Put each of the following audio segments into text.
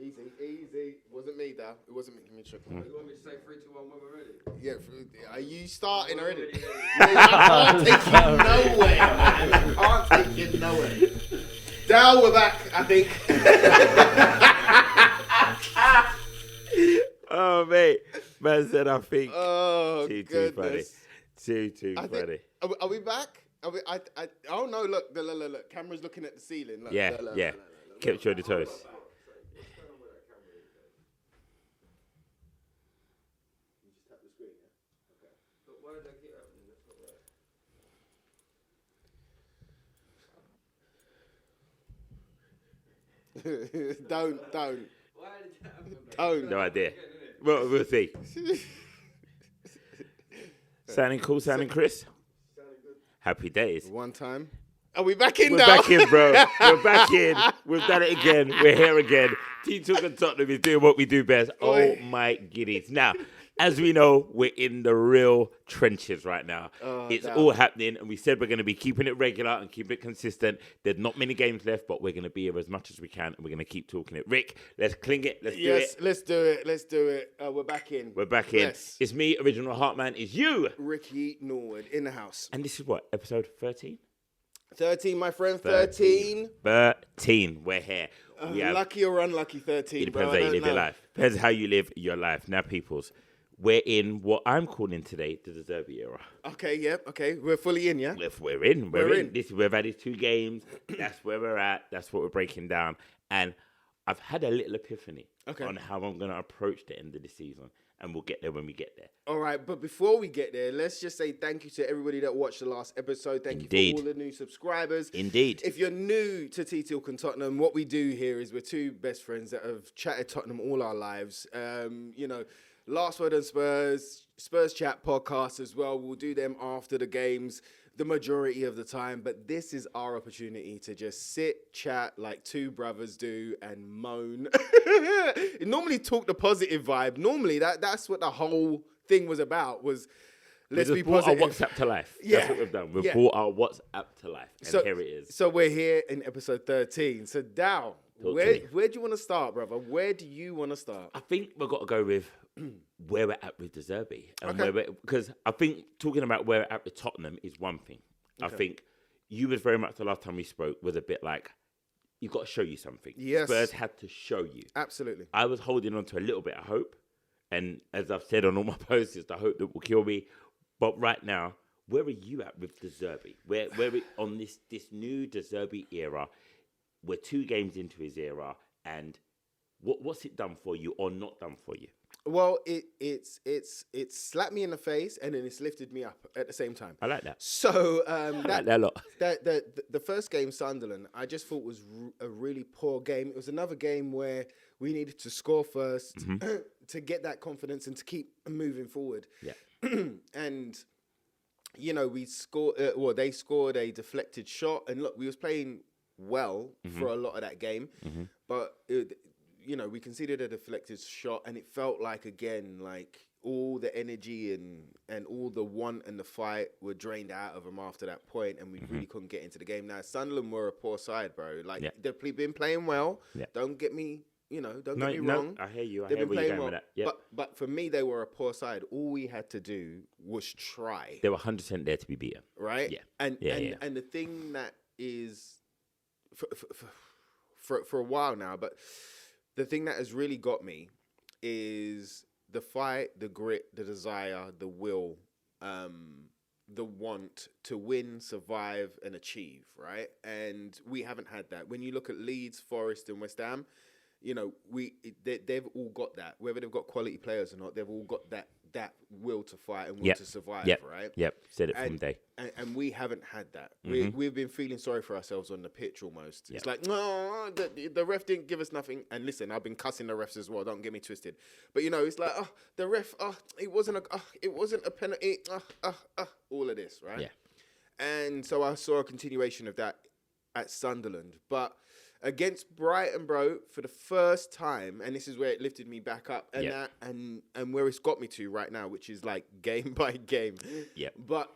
Easy. Wasn't me, though. It wasn't me. Give me a check. You want me to say 3, 2, 1 when we're ready? Yeah, are you starting already? Ready. I can't take you nowhere, man. I can't take you nowhere. Dal, we're back, I think. Oh, mate. Man said, I think. Oh, Too goodness. funny. Too funny. Are we back? Oh, no, look. Look. Camera's looking at the ceiling. Look, Yeah. Kept you on the toes. Don't. Why did that happen? Don't. No idea. Well, we'll see. Sounding cool, Chris? Happy days. One time. Are we back in We're now? back in, bro. We're back in. We've done it again. We're here again. Team Talk and Tottenham is doing what we do best. Oh, my giddies. Now, as we know, we're in the real trenches right now. It's all happening, and we said we're going to be keeping it regular and keep it consistent. There's not many games left, but we're going to be here as much as we can, and we're going to keep talking it. Rick, let's cling it. Let's do it. Yes, let's do it. We're back in. We're back in. Yes. It's me, original Hartman. It's you. Ricky Norwood in the house. And this is what, episode 13? 13, my friend. 13. 13. We're here. Lucky or unlucky 13. It depends how you live your life. Depends how you live your life. Now, peoples, we're in what I'm calling today the Zerbi era. Okay. We're fully in, yeah? We're in. We're in. We've had these 2 games. That's where we're at. That's what we're breaking down. And I've had a little epiphany on how I'm going to approach the end of the season. And we'll get there when we get there. All right, but before we get there, let's just say thank you to everybody that watched the last episode. Thank you for all the new subscribers. Indeed. If you're new to Talk and Tottenham, what we do here is we're 2 best friends that have chatted Tottenham all our lives. Last Word on Spurs Chat podcast as well. We'll do them after the games the majority of the time, but this is our opportunity to just sit, chat like 2 brothers do and moan. Normally talk the positive vibe. Normally that's what the whole thing was about, was let's be positive. Our WhatsApp to life. Yeah. That's what we've done. We've brought our WhatsApp to life, and here it is. So we're here in episode 13. So Dow, where do you want to start, brother? Where do you want to start? I think we've got to go with where we're at with the Zerbi. Because I think talking about where we're at with Tottenham is one thing. I think you was very much, the last time we spoke, was a bit like, you've got to show you something. Yes. Spurs had to show you. Absolutely. I was holding on to a little bit of hope. And as I've said on all my posts, it's the hope that will kill me. But right now, where are you at with the Zerbi? Where we on this new De Zerbi era? We're 2 games into his era, and what's it done for you or not done for you? Well, it's slapped me in the face and then it's lifted me up at the same time. I like that. So I like that a lot. The first game, Sunderland, I just thought was a really poor game. It was another game where we needed to score first to get that confidence and to keep moving forward. Yeah. And we scored. They scored a deflected shot, and look, we was playing well for a lot of that game, but we conceded a deflected shot, and it felt like, again, like all the energy and all the want and the fight were drained out of them after that point, and we really couldn't get into the game. Now, Sunderland were a poor side, bro. Like, they've been playing well. Yeah. Don't get me wrong. I hear you. I They've hear been where you're playing going well, with that. Yep. But for me, they were a poor side. All we had to do was try. They were 100% there to be beaten. Right? Yeah. And the thing that is for a while now, but the thing that has really got me is the fight, the grit, the desire, the will, the want to win, survive, and achieve, right? And we haven't had that. When you look at Leeds, Forest, and West Ham, they've all got that. Whether they've got quality players or not, they've all got that will to fight and will to survive, right? Yep, said it from day. And we haven't had that. We've been feeling sorry for ourselves on the pitch almost. Yep. It's like, no, the ref didn't give us nothing. And listen, I've been cussing the refs as well. Don't get me twisted. But it's like, the ref, it wasn't a penalty. All of this, right? Yeah. And so I saw a continuation of that at Sunderland, but against Brighton, bro, for the first time, and this is where it lifted me back up, and where it's got me to right now, which is like game by game. Yeah. But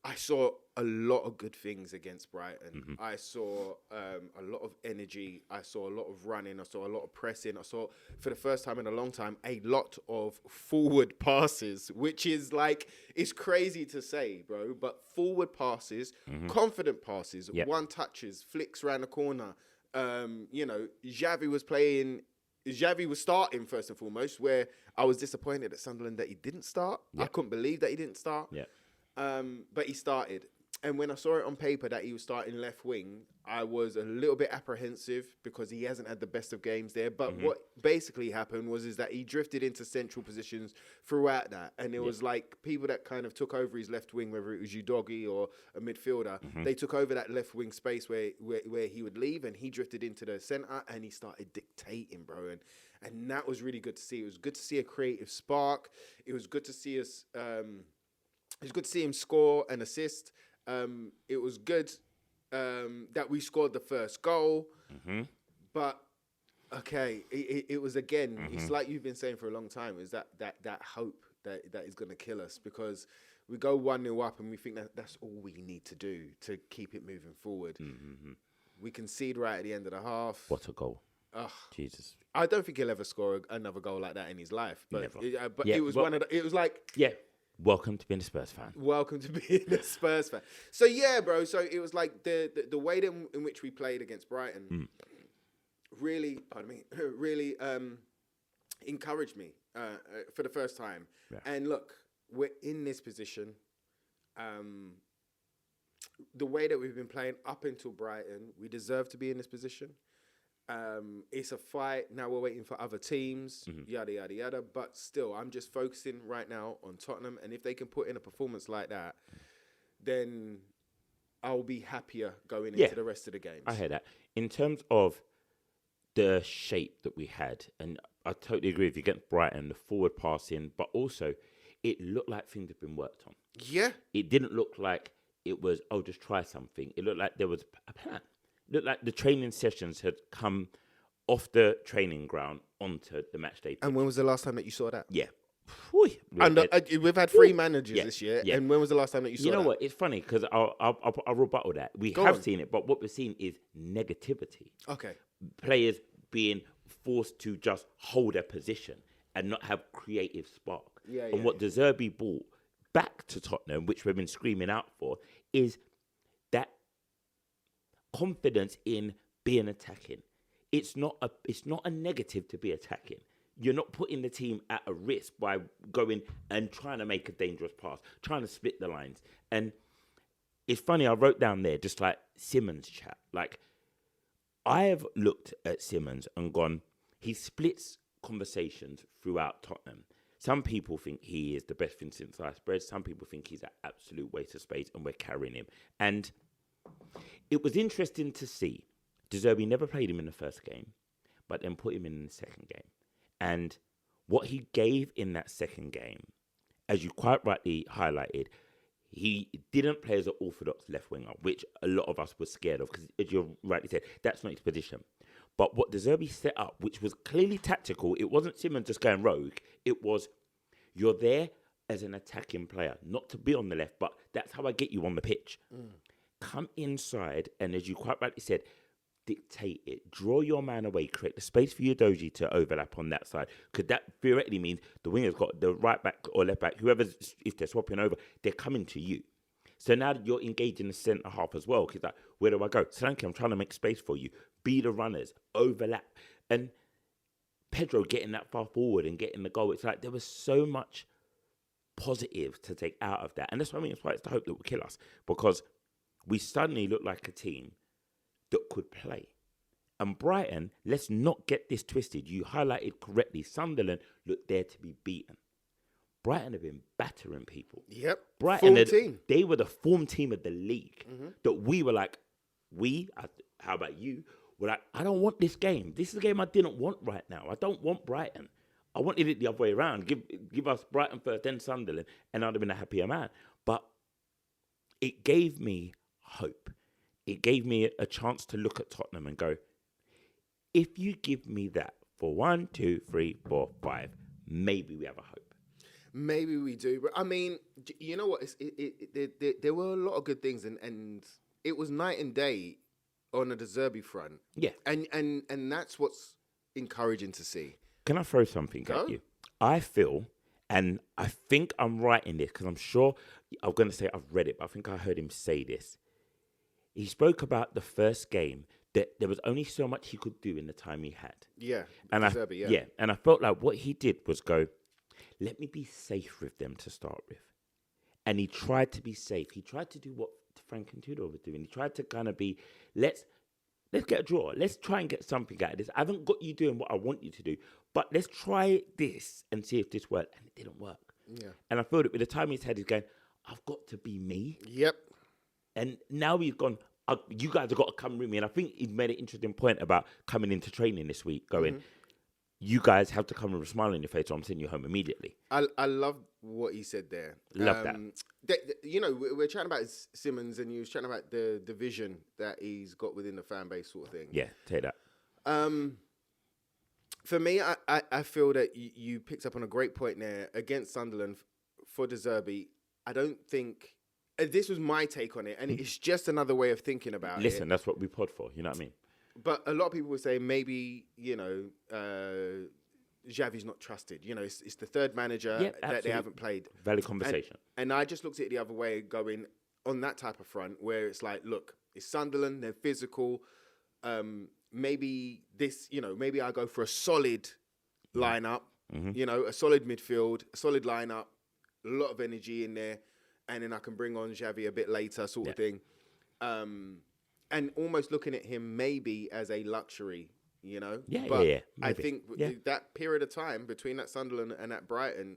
I saw a lot of good things against Brighton. I saw a lot of energy. I saw a lot of running. I saw a lot of pressing. I saw, for the first time in a long time, a lot of forward passes, which is like, it's crazy to say, bro, but forward passes, confident passes, one touches, flicks around the corner. Xavi was starting first and foremost, where I was disappointed at Sunderland that he didn't start. I couldn't believe that he didn't start. Yeah. But he started. And when I saw it on paper that he was starting left wing, I was a little bit apprehensive because he hasn't had the best of games there. But what basically happened is that he drifted into central positions throughout that. And it was like people that kind of took over his left wing, whether it was Udogi or a midfielder, they took over that left wing space where he would leave, and he drifted into the centre and he started dictating, bro. And that was really good to see. It was good to see a creative spark. It was good to see us... it was good to see him score and assist. It was good that we scored the first goal. But, okay, it was, again, it's like you've been saying for a long time, is that hope that is going to kill us, because we go 1-0 up and we think that's all we need to do to keep it moving forward. We concede right at the end of the half. What a goal. Ugh. Jesus. I don't think he'll ever score another goal like that in his life. But, Yeah, it was it was like... Yeah. Welcome to being a Spurs fan. Welcome to being a Spurs fan. So, yeah, bro. So, it was like the way in which we played against Brighton really encouraged me for the first time. Yeah. And look, we're in this position. The way that we've been playing up until Brighton, we deserve to be in this position. It's a fight. Now we're waiting for other teams, yada, yada, yada. But still, I'm just focusing right now on Tottenham. And if they can put in a performance like that, then I'll be happier going into the rest of the games. I hear that. In terms of the shape that we had, and I totally agree with you against Brighton, the forward passing, but also it looked like things had been worked on. Yeah. It didn't look like it was, just try something. It looked like there was a plan. Looked like the training sessions had come off the training ground onto the match day pitch. And when was the last time that you saw that? Yeah. We've had 3 managers this year. Yeah. And when was the last time that you saw that? You know what? It's funny because I'll rebuttal that. We have seen it, but what we're seeing is negativity. Okay. Players being forced to just hold their position and not have creative spark. And what Zerbi brought back to Tottenham, which we've been screaming out for, is that confidence in being attacking. It's not a negative to be attacking. You're not putting the team at a risk by going and trying to make a dangerous pass, trying to split the lines. And it's funny, I wrote down there just like Simmons chat. Like, I have looked at Simmons and gone, he splits conversations throughout Tottenham. Some people think he is the best thing since sliced bread. Some people think he's an absolute waste of space and we're carrying him. And it was interesting to see. Zerbi never played him in the first game, but then put him in the second game. And what he gave in that second game, as you quite rightly highlighted, he didn't play as an orthodox left winger, which a lot of us were scared of, because as you rightly said, that's not his position. But what Zerbi set up, which was clearly tactical, it wasn't Simmons just going rogue. It was, you're there as an attacking player, not to be on the left, but that's how I get you on the pitch. Come inside, and as you quite rightly said, dictate it. Draw your man away, create the space for Udogi to overlap on that side. Because that theoretically means the winger's got the right back or left back, whoever's, if they're swapping over, they're coming to you. So now you're engaging the centre half as well. Because like, where do I go? Solanke, I'm trying to make space for you. Be the runners, overlap. And Pedro getting that far forward and getting the goal. It's like there was so much positive to take out of that. And that's what I mean. It's why it's the hope that will kill us. Because we suddenly look like a team that could play. And Brighton, let's not get this twisted. You highlighted correctly, Sunderland looked there to be beaten. Brighton have been battering people. Yep. Brighton, team. They were the form team of the league. That we were like, how about you? We're like, I don't want this game. This is a game I didn't want right now. I don't want Brighton. I wanted it the other way around. Give us Brighton first, then Sunderland, and I'd have been a happier man. But it gave me hope. It gave me a chance to look at Tottenham and go, if you give me that for 1, 2, 3, 4, 5, maybe we have a hope. Maybe we do, but I mean, you know what? There were a lot of good things, and it was night and day on the Zerbi front. Yeah. And that's what's encouraging to see. Can I throw something Go. at you? I feel, and I think I'm right in this because I'm sure I'm going to say I've read it, but I think I heard him say this. He spoke about the first game that there was only so much he could do in the time he had. Yeah, And Zerbi, and I felt like what he did was go, let me be safe with them to start with. And he tried to be safe. He tried to do what Frank and Tudor were doing. He tried to kind of be, let's get a draw. Let's try and get something out of this. I haven't got you doing what I want you to do, but let's try this and see if this works. And it didn't work. Yeah. And I felt it with the time he's had, he's going, I've got to be me. Yep. And now he's gone, you guys have got to come with me. And I think he's made an interesting point about coming into training this week, going, you guys have to come with a smile on your face or I'm sending you home immediately. I love what he said there. Love that. You know, we're chatting about Simmons and you was chatting about the division that he's got within the fan base sort of thing. Yeah, take that. For me, I feel that you picked up on a great point there against Sunderland for De Zerbi. I don't think... this was my take on it, and it's just another way of thinking about it. Listen, that's what we pod for, you know what I mean? But a lot of people would say maybe, you know, Xavi's not trusted. You know, it's the third manager that they haven't played. Valid conversation. And I just looked at it the other way, going on that type of front where it's like, look, it's Sunderland, they're physical. Maybe this, you know, maybe I go for a solid lineup, you know, a solid midfield, a solid lineup, a lot of energy in there, and then I can bring on Xavi a bit later, sort of thing. And almost looking at him maybe as a luxury, you know? But I think that period of time between that Sunderland and that Brighton,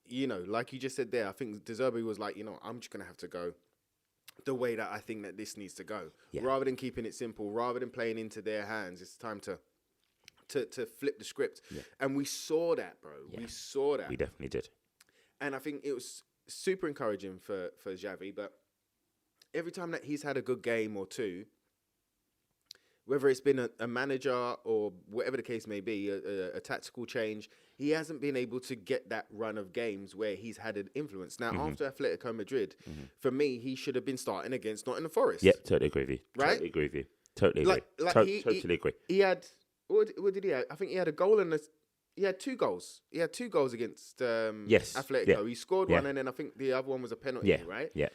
you know, like you just said there, I think De Zerbi was like, you know, I'm just going to have to go the way that I think that this needs to go. Yeah. Rather than keeping it simple, rather than playing into their hands, it's time to flip the script. Yeah. And we saw that, bro. Yeah. We saw that. We definitely did. And I think it was super encouraging for Xavi, but every time that he's had a good game or two, whether it's been a manager or whatever the case may be, a tactical change, he hasn't been able to get that run of games where he's had an influence. Now, after Atletico Madrid, for me, he should have been starting against Nottingham Forest. Yeah, totally agree with you. Right? Totally agree with you. Totally agree. Totally agree. He had, what did he have? I think he had a goal and he had 2 goals. He had 2 goals against Atletico. Yeah. He scored one, and then I think the other one was a penalty, right? Yeah.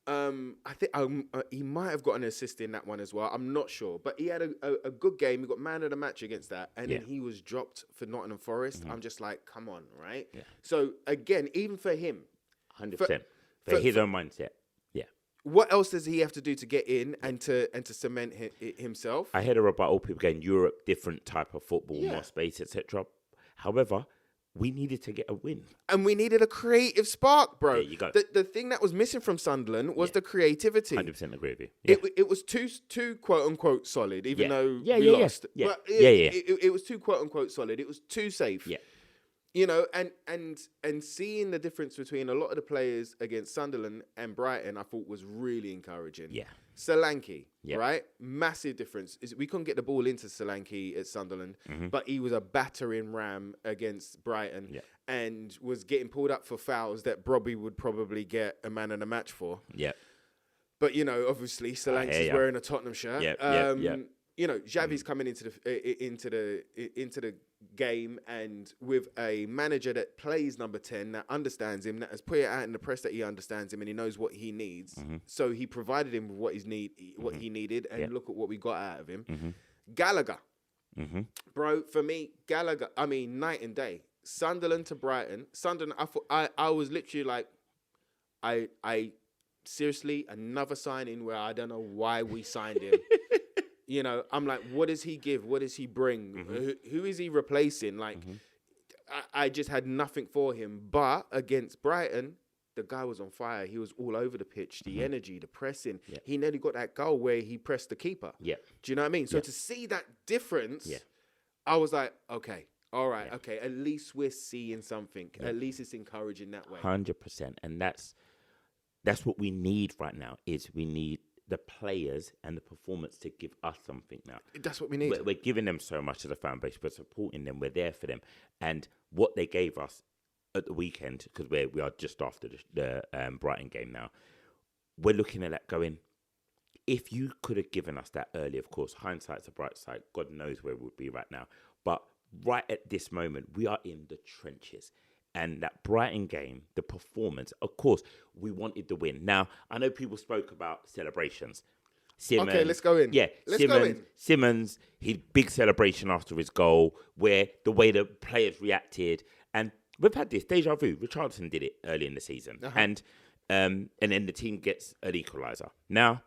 I think he might have got an assist in that one as well. I'm not sure, but he had a good game. He got man of the match against that, and then he was dropped for Nottingham Forest. I'm just like, come on, right? Yeah. So again, even for him, 100% for his own mindset. Yeah. What else does he have to do to get in and to cement himself? I heard about all people going Europe, different type of football, more space, etc. However, we needed to get a win. And we needed a creative spark, bro. There you go. The thing that was missing from Sunderland was the creativity. 100% agree with you. Yeah. It was too quote-unquote solid, even though we lost. Yeah. But Yeah. It was too quote-unquote solid. It was too safe. Yeah. You know, and seeing the difference between a lot of the players against Sunderland and Brighton, I thought was really encouraging. Yeah. Solanke, right? Massive difference. We couldn't get the ball into Solanke at Sunderland, but he was a battering ram against Brighton and was getting pulled up for fouls that Brobby would probably get a man of the match for. Yeah. But, you know, obviously Solanke's wearing a Tottenham shirt. Yeah. You know, Xavi's coming into the game, and with a manager that plays number 10, that understands him, that has put it out in the press that he understands him and he knows what he needs. So he provided him with what he needed, and look at what we got out of him. Gallagher, bro, for me, Gallagher. I mean, night and day. Sunderland to Brighton. Sunderland. I was literally like, I seriously, another signing where I don't know why we signed him. You know, I'm like, what does he give? What does he bring? Who is he replacing? Like, I just had nothing for him. But against Brighton, the guy was on fire. He was all over the pitch. The energy, the pressing. Yeah. He nearly got that goal where he pressed the keeper. Yeah. Do you know what I mean? So to see that difference, I was like, okay, all right, okay. At least we're seeing something. At least it's encouraging that way. 100%. And that's what we need right now. Is we need the players and the performance to give us something now. That's what we need. We're giving them so much as a fan base. We're supporting them. We're there for them. And what they gave us at the weekend, because we are just after the Brighton game now, we're looking at that going, if you could have given us that early, of course, hindsight's a bright side. God knows where we'd be right now. But right at this moment, we are in the trenches. And that Brighton game, the performance, of course, we wanted the win. Now, I know people spoke about celebrations. Okay, let's go in. Yeah, let's go in. Simmons, his big celebration after his goal, where the way the players reacted. And we've had this deja vu. Richarlison did it early in the season. And then the team gets an equaliser. Now,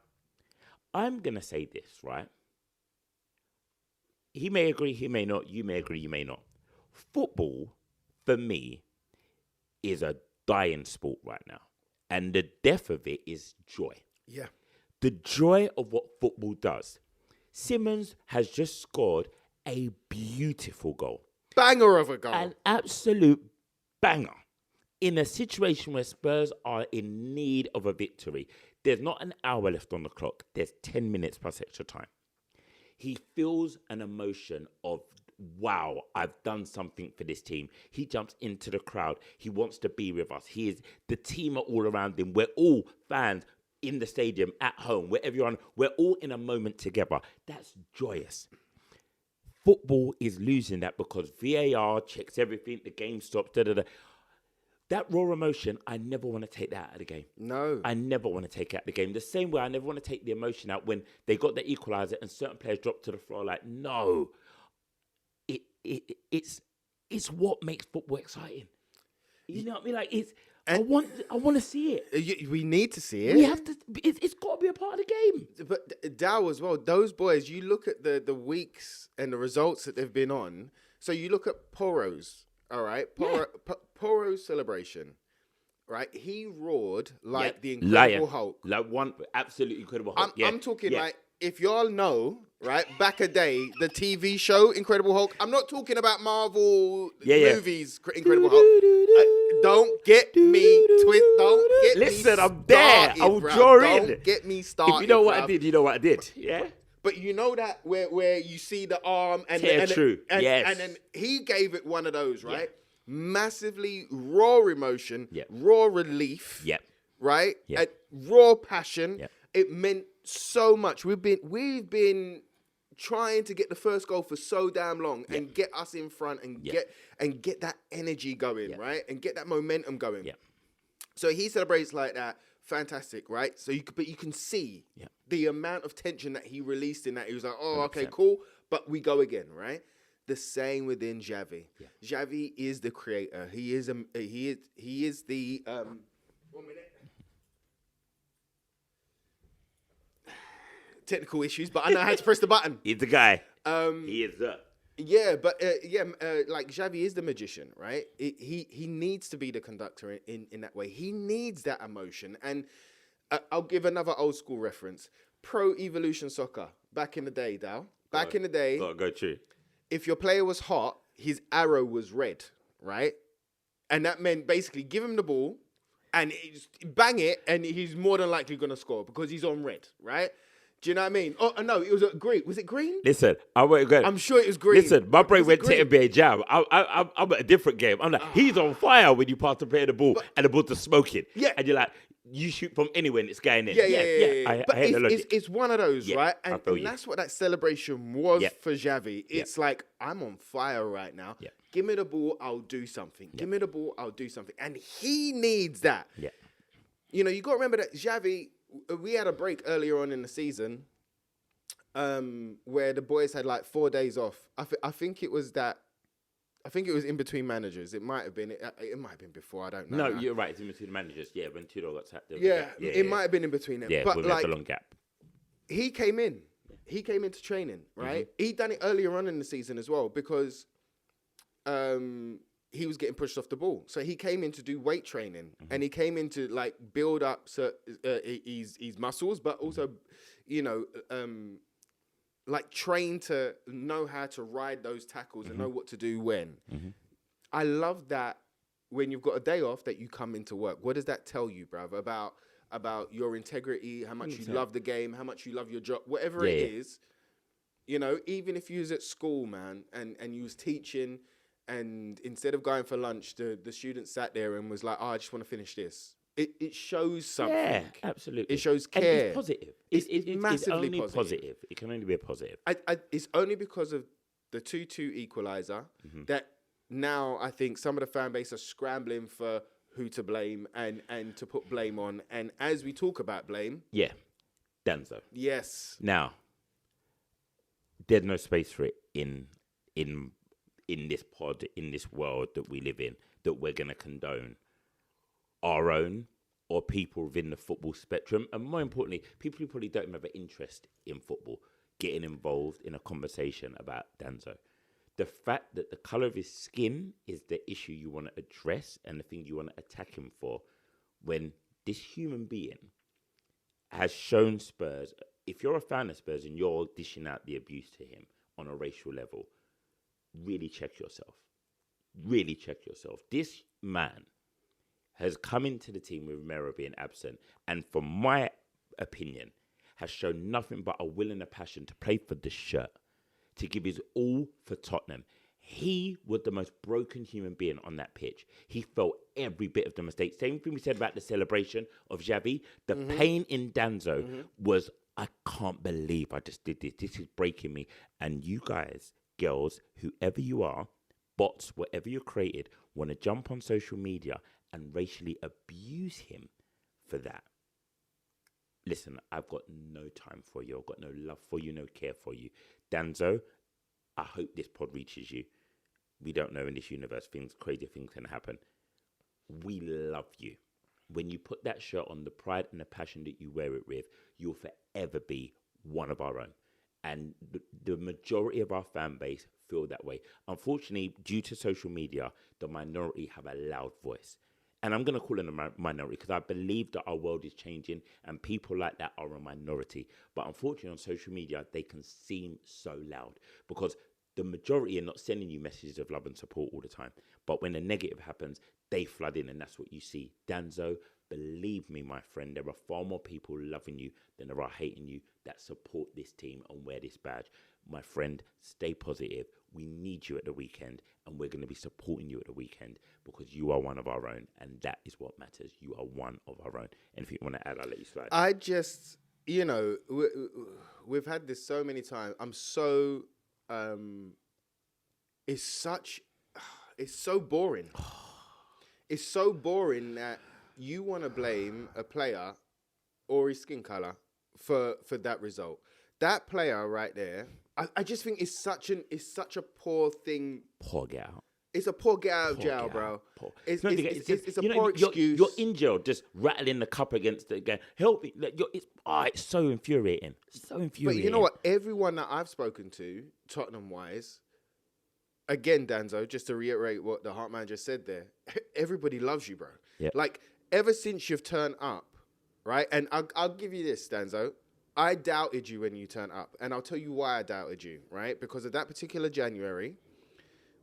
I'm going to say this, right? He may agree, he may not. You may agree, you may not. Football, for me, is a dying sport right now. And the death of it is joy. Yeah. The joy of what football does. Simmons has just scored a beautiful goal. Banger of a goal. An absolute banger. In a situation where Spurs are in need of a victory. There's not an hour left on the clock. There's 10 minutes plus extra time. He feels an emotion of, wow, I've done something for this team. He jumps into the crowd. He wants to be with us. The team are all around him. We're all fans in the stadium, at home, wherever you're on. We're all in a moment together. That's joyous. Football is losing that because VAR checks everything. The game stops. That raw emotion, I never want to take that out of the game. No. I never want to take it out of the game. The same way I never want to take the emotion out when they got the equaliser and certain players dropped to the floor like, no. It's what makes football exciting. You know what I mean? Like, I want to see it. We need to see it. We have to. It's got to be a part of the game. But Dow as well, those boys, you look at the weeks and the results that they've been on. So you look at Poro's, all right? Poro's celebration, right? He roared like the Incredible Hulk. Like one absolutely Incredible Hulk. I'm talking like, if y'all know, right, back a day, the TV show Incredible Hulk. I'm not talking about Marvel movies, Incredible Hulk. Don't get me twisted. Don't get me Listen, I'm there. I will draw in. Don't get me started. If you know what I did, you know what I did. Yeah. But you know that where you see the arm and yes. and then he gave it one of those, right? Yeah. Massively raw emotion, Yep. raw relief, Yep. right? Yep. Raw passion. Yep. It meant so much. We've been trying to get the first goal for so damn long and get us in front and get that energy going, right? And get that momentum going. Yep. So he celebrates like that. Fantastic, right? So you can see the amount of tension that he released in that. He was like, "Oh, 100%. Okay, cool," but we go again, right? The same within Xavi. Yeah. Xavi is the creator. He is the 1 minute. Technical issues, but I know how to press the button. He's the guy. He is the. Yeah, but like Xavi is the magician, right? He needs to be the conductor in that way. He needs that emotion. And I'll give another old school reference. Pro Evolution Soccer, back in the day, Dal. Back in the day. Go true. If your player was hot, his arrow was red, right? And that meant basically give him the ball and bang it, and he's more than likely going to score because he's on red, right? Do you know what I mean? Oh, no, it was green. Was it green? Listen, I'm sure it was green. Listen, my brain went to NBA Jam. I'm at a different game. I'm like, he's on fire when you pass the player the ball and the ball's just smoking. Yeah. And you're like, you shoot from anywhere and it's going in. Yeah. I hate the logic. It's one of those, right? And you. that's what that celebration was for Xavi. It's like, I'm on fire right now. Yeah. Give me the ball, I'll do something. Give me the ball, I'll do something. And he needs that. Yeah. You know, you got to remember that Xavi, we had a break earlier on in the season where the boys had like 4 days off. I think it was in between managers. It might have been. It might have been before. I don't know. No, now. You're right. It's in between managers. Yeah, when Tudor got sacked. It might have been in between them. Yeah, but we like, left a long gap. He came in. He came into training, right? Mm-hmm. He done it earlier on in the season as well because he was getting pushed off the ball. So he came in to do weight training, and he came in to like build up his muscles, but also, you know, like train to know how to ride those tackles and know what to do when. Mm-hmm. I love that when you've got a day off that you come into work. What does that tell you, bruv, about your integrity, how much 100%. You love the game, how much you love your job, whatever it is. You know, even if you was at school, man, and you was teaching and instead of going for lunch, the student sat there and was like, "Oh, I just want to finish this." It shows something. Yeah, absolutely. It shows And care. it's positive. It's It's massively only positive. It can only be a positive. It's only because of the 2-2 equaliser that now I think some of the fan base are scrambling for who to blame and to put blame on. And as we talk about blame, Yeah, Danzo. yes, Now, there's no space for it in this pod, in this world that we live in, that we're going to condone our own or people within the football spectrum. And more importantly, people who probably don't have an interest in football getting involved in a conversation about Danzo. The fact that the colour of his skin is the issue you want to address and the thing you want to attack him for, when this human being has shown Spurs, if you're a fan of Spurs and you're dishing out the abuse to him on a racial level, really check yourself. Really check yourself. This man has come into the team with Romero being absent, and from my opinion, has shown nothing but a will and a passion to play for the shirt, to give his all for Tottenham. He was the most broken human being on that pitch. He felt every bit of the mistake. Same thing we said about the celebration of Xavi. The pain in Danzo was, I can't believe I just did this. This is breaking me. And you guys, girls, whoever you are, bots, whatever you created, want to jump on social media and racially abuse him for that. Listen, I've got no time for you. I've got no love for you, no care for you. Danzo, I hope this pod reaches you. We don't know in this universe, crazy things can happen. We love you. When you put that shirt on, the pride and the passion that you wear it with, you'll forever be one of our own. And the majority of our fan base feel that way. Unfortunately, due to social media, the minority have a loud voice. And I'm going to call it a minority because I believe that our world is changing and people like that are a minority. But unfortunately, on social media, they can seem so loud because the majority are not sending you messages of love and support all the time. But when the negative happens, they flood in, and that's what you see. Danzo, believe me, my friend, there are far more people loving you than there are hating you that support this team and wear this badge. My friend, stay positive. We need you at the weekend, and we're going to be supporting you at the weekend because you are one of our own, and that is what matters. You are one of our own. And if you want to add, I'll let you slide. I just, we've had this so many times. I'm so, it's so boring. It's so boring that you want to blame a player or his skin color for that result. That player right there, I just think it's such a poor thing. Poor get out. It's a poor get out of jail, bro. It's a You know, poor excuse. You're in jail, just rattling the cup against the game. Help me! It's so infuriating. So infuriating. But you know what? Everyone that I've spoken to, Tottenham-wise, again, Danzo, just to reiterate what the Hartman just said there, everybody loves you, bro. Yeah. Like, ever since you've turned up, right? And I'll give you this, Danzo. I doubted you when you turned up. And I'll tell you why I doubted you, right? Because of that particular January,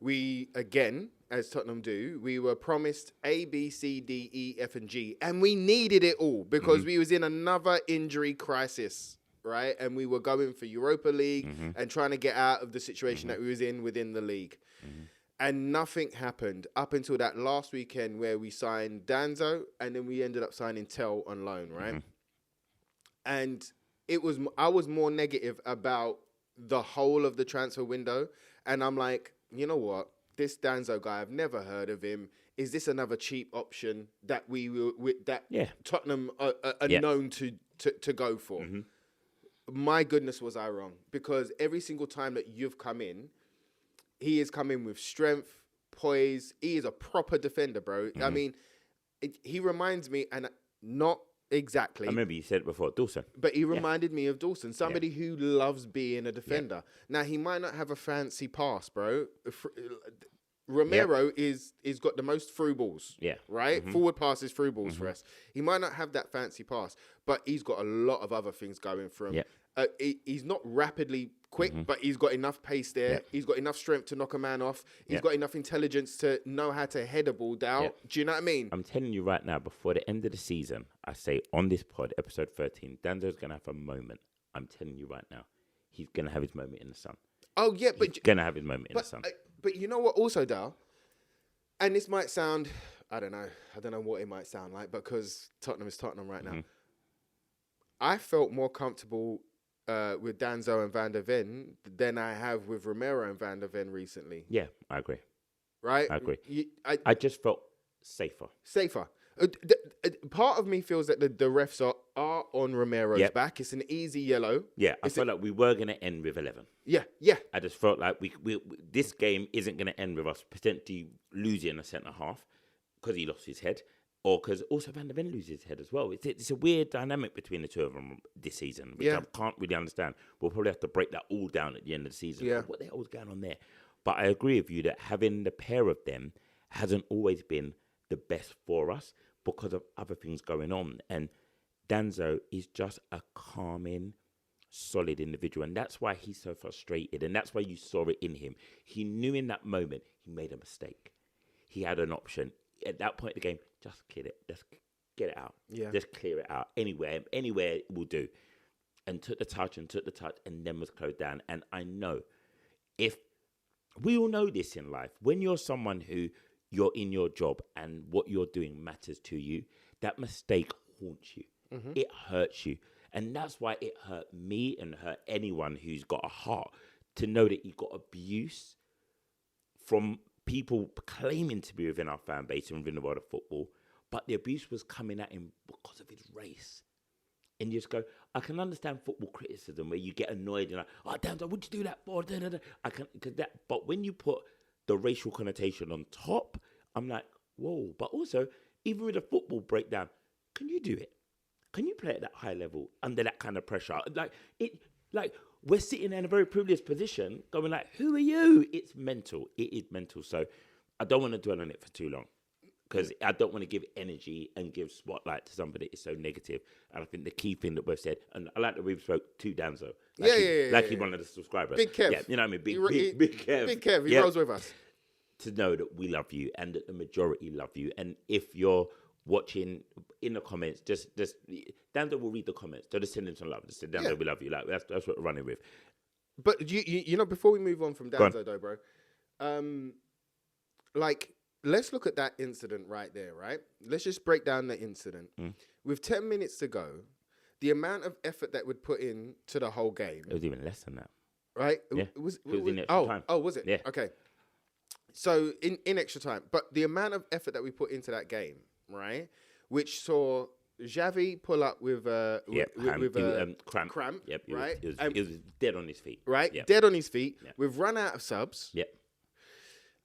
we, again, as Tottenham do, we were promised A, B, C, D, E, F, and G. And we needed it all because we was in another injury crisis, right? And we were going for Europa League and trying to get out of the situation that we was in within the league. And nothing happened up until that last weekend where we signed Danzo and then we ended up signing Tel on loan, right? And I was more negative about the whole of the transfer window. And I'm like, you know what? This Danzo guy, I've never heard of him. Is this another cheap option that Tottenham are known to go for? My goodness, was I wrong? Because every single time that you've come in, he has come in with strength, poise. He is a proper defender, bro. I mean, he reminds me, and not exactly. I remember you said it before, Dawson. But he reminded me of Dawson, somebody who loves being a defender. Now, he might not have a fancy pass, bro. Romero is got the most through balls, right? Forward passes, through balls for us. He might not have that fancy pass, but he's got a lot of other things going for him. He's not rapidly quick, but he's got enough pace there. He's got enough strength to knock a man off. He's got enough intelligence to know how to head a ball down. Do you know what I mean? I'm telling you right now, before the end of the season, I say on this pod, episode 13, Danzo's going to have a moment. I'm telling you right now. He's going to have his moment in the sun. Oh, yeah, but... He's going to have his moment in the sun. But you know what also, Dal? And this might sound, I don't know what it might sound like, because Tottenham is Tottenham right now. I felt more comfortable with Danzo and Van der Ven than I have with Romero and Van der Ven recently. Yeah, I agree. Right? I agree. I just felt safer. Safer. Part of me feels that the refs are on Romero's back. It's an easy yellow. Yeah, I felt like we were going to end with 11. Yeah. I just felt like we this game isn't going to end with us potentially losing a centre half because he lost his head, or because also Van der Ven loses his head as well. It's a weird dynamic between the two of them this season, which I can't really understand. We'll probably have to break that all down at the end of the season. Yeah. What the hell was going on there? But I agree with you that having the pair of them hasn't always been the best for us because of other things going on. And Danzo is just a calming, solid individual. And that's why he's so frustrated. And that's why you saw it in him. He knew in that moment he made a mistake. He had an option. At that point in the game, just clear it. Just get it out. Yeah. Just clear it out. Anywhere will do. And took the touch and then was closed down. And I know if we all know this in life, when you're someone who you're in your job and what you're doing matters to you, that mistake haunts you. It hurts you. And that's why it hurt me and hurt anyone who's got a heart to know that you got abuse from people claiming to be within our fan base and within the world of football, but the abuse was coming at him because of his race. And you just go, I can understand football criticism where you get annoyed and like, oh, damn, what'd you do that for? I can, cause that, but when you put the racial connotation on top, I'm like, whoa. But also, even with a football breakdown, can you do it? Can you play at that high level under that kind of pressure? Like we're sitting in a very privileged position, going like, who are you? It's mental. It is mental. So I don't want to dwell on it for too long, because I don't want to give energy and give spotlight to somebody that is so negative. And I think the key thing that we've said, and I like that we've spoke to Danzo. Like he's one of the subscribers. Big Kev. Yeah, you know what I mean? Big Kev. Big Kev, he rolls with us. To know that we love you and that the majority love you. And if you're watching in the comments, just Danzo will read the comments. So just send him some love. Just say, Danzo, we love you. Like that's what we're running with. But you know, before we move on from Danzo though, bro, like, let's look at that incident right there, right? Let's just break down the incident. With 10 minutes to go, the amount of effort that would put in to the whole game. It was even less than that. Right? Yeah. It was in extra time. Oh, was it? Yeah. Okay. So in extra time. But the amount of effort that we put into that game, right? Which saw Xavi pull up with cramp. Yep. Right? It was dead on his feet. Right? Yep. Dead on his feet. Yep. We've run out of subs. Yep.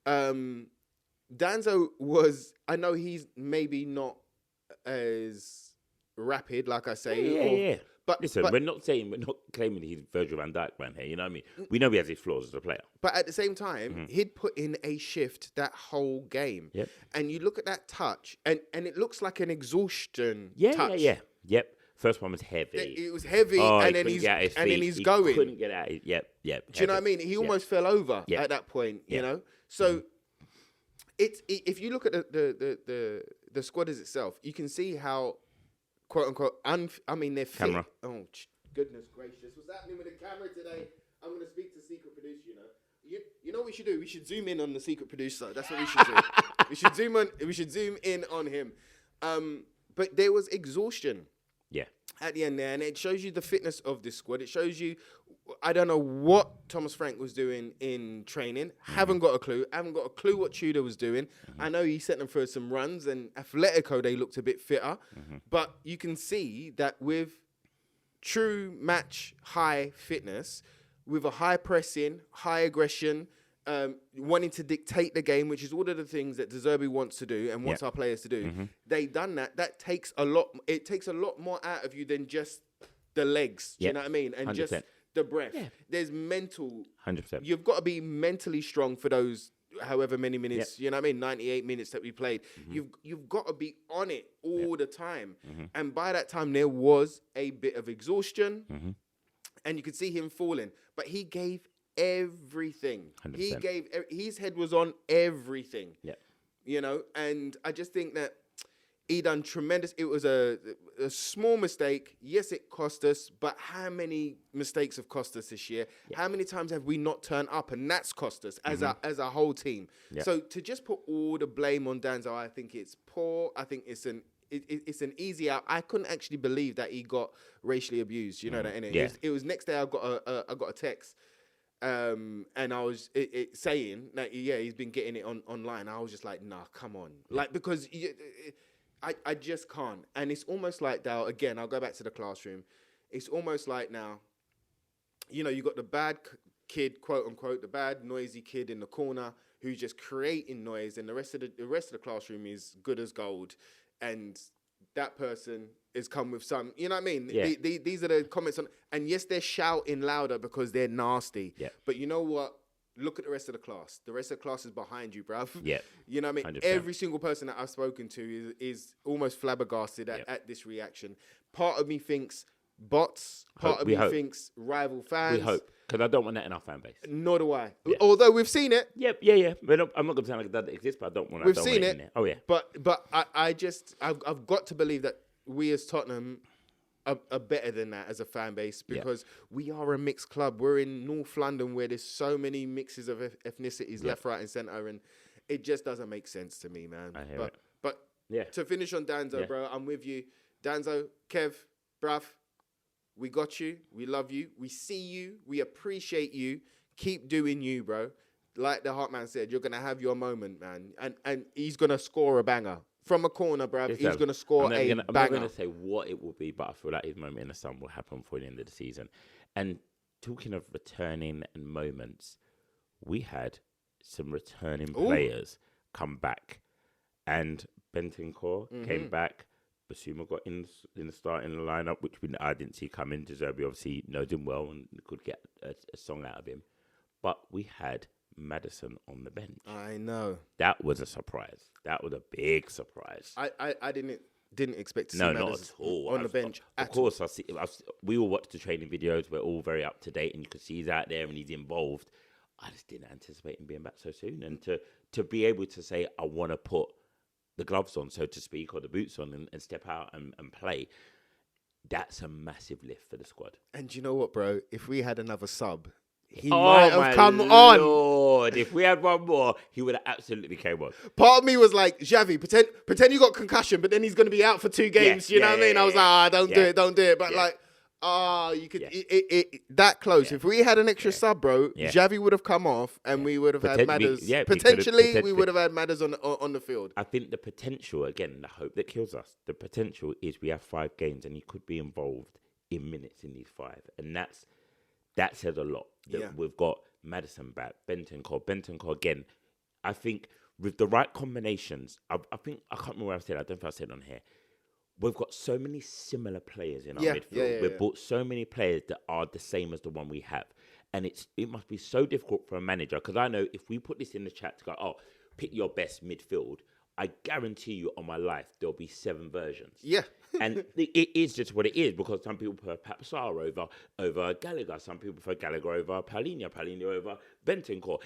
Danzo was, I know he's maybe not as rapid, like I say. Yeah. But listen, we're not claiming he's Virgil van Dijk man here, you know what I mean? We know he has his flaws as a player. But at the same time, he'd put in a shift that whole game. Yep. And you look at that touch, and it looks like an exhaustion touch. Yep. First one was heavy. It was heavy, and then he's going. He couldn't get out. Yep. Do you know what I mean? He almost fell over at that point, you know? So if you look at the squad as itself, you can see how, quote unquote, they're fit. Camera. Oh, goodness gracious. What's happening with the camera today? I'm going to speak to secret producer, you know. You know what we should do? We should zoom in on the secret producer. That's what we should do. We should zoom in on him. But there was exhaustion. Yeah. At the end there, and it shows you the fitness of this squad. It shows you, I don't know what Thomas Frank was doing in training. Haven't got a clue. Haven't got a clue what Tudor was doing. I know he sent them for some runs, and Atletico, they looked a bit fitter. But you can see that with true match high fitness, with a high pressing, high aggression, wanting to dictate the game, which is all of the things that Zerbi wants to do and wants our players to do. They done that. That takes a lot. It takes a lot more out of you than just the legs. Do you know what I mean? And 100%. Just the breath. Yeah. There's mental. 100%. You've got to be mentally strong for those however many minutes. You know what I mean? 98 minutes that we played. You've got to be on it all the time. And by that time, there was a bit of exhaustion, and you could see him falling. But he gave everything. 100%. His head was on everything. Yeah. You know, and I just think that He done tremendous. It was a small mistake. Yes, it cost us, but how many mistakes have cost us this year? Yeah. How many times have we not turned up, and that's cost us as a whole team? Yeah. So to just put all the blame on Danzo, I think it's poor. I think it's an easy out. I couldn't actually believe that he got racially abused. You know that, innit? Yeah. It was next day I got a text. And I was saying that he's been getting it online. I was just like, nah, come on, like, because I just can't. And it's almost like now, again, I'll go back to the classroom. It's almost like now, you got the bad kid, quote unquote, the bad noisy kid in the corner who's just creating noise, and the rest of the classroom is good as gold, and that person is come with some, you know what I mean? Yeah. These are the comments on, and yes, they're shouting louder because they're nasty. Yeah. But you know what? Look at the rest of the class. The rest of the class is behind you, bruv. Yeah. You know what I mean? 100%. Every single person that I've spoken to is almost flabbergasted at this reaction. Part of me thinks bots. Part of me thinks rival fans. We hope. Because I don't want that in our fan base. Nor do I. Yeah. Although we've seen it. Yep, yeah. But I'm not going to sound like it doesn't exist, but I don't want it. We've seen it. In there. Oh, yeah. But I've got to believe that we as Tottenham are better than that as a fan base, because we are a mixed club. We're in North London where there's so many mixes of ethnicities, left, right, and centre, and it just doesn't make sense to me, man. I hear it. But to finish on Danzo, bro, I'm with you. Danzo, Kev, bruv, we got you. We love you. We see you. We appreciate you. Keep doing you, bro. Like the Hartman said, you're going to have your moment, man. And he's going to score a banger. From a corner, bruv, he's going to score a banger. I'm not going to say what it will be, but I feel like his moment in the sun will happen before the end of the season. And talking of returning and moments, we had some returning players come back. And Bentancur came back. Basuma got in the starting lineup, which I didn't see coming. Zerbi obviously knows him well and could get a song out of him. But we had Maddison on the bench. I know. That was a surprise. That was a big surprise. I didn't expect to see Maddison not at all. On the bench. Of course, we all watched the training videos. We're all very up to date, and you could see he's out there and he's involved. I just didn't anticipate him being back so soon. And to be able to say, I want to put the gloves on, so to speak, or the boots on and step out and play, that's a massive lift for the squad. And you know what, bro? If we had another sub, he might have come on. Lord, if we had one more, he would have absolutely came on. Part of me was like, Xavi, pretend you got concussion, but then he's going to be out for 2 games. You know what I mean? I was like, don't do it. But you could it that close. Yeah. If we had an extra sub, bro, Xavi would have come off, and we would have had Madders. Potentially, we would have had Madders on the field. I think the potential, again, the hope that kills us. The potential is we have 5 games, and he could be involved in minutes in these 5, and that says a lot. We've got Maddison back, Bentancur again. I think with the right combinations, I think I can't remember what I said. I don't know if I said on here. We've got so many similar players in our midfield. We've bought so many players that are the same as the one we have. And it must be so difficult for a manager, because I know if we put this in the chat to go, pick your best midfield, I guarantee you on my life there'll be 7 versions. Yeah. And it is just what it is, because some people prefer Papsar over Gallagher. Some people prefer Gallagher over Paulinho over Bentancur.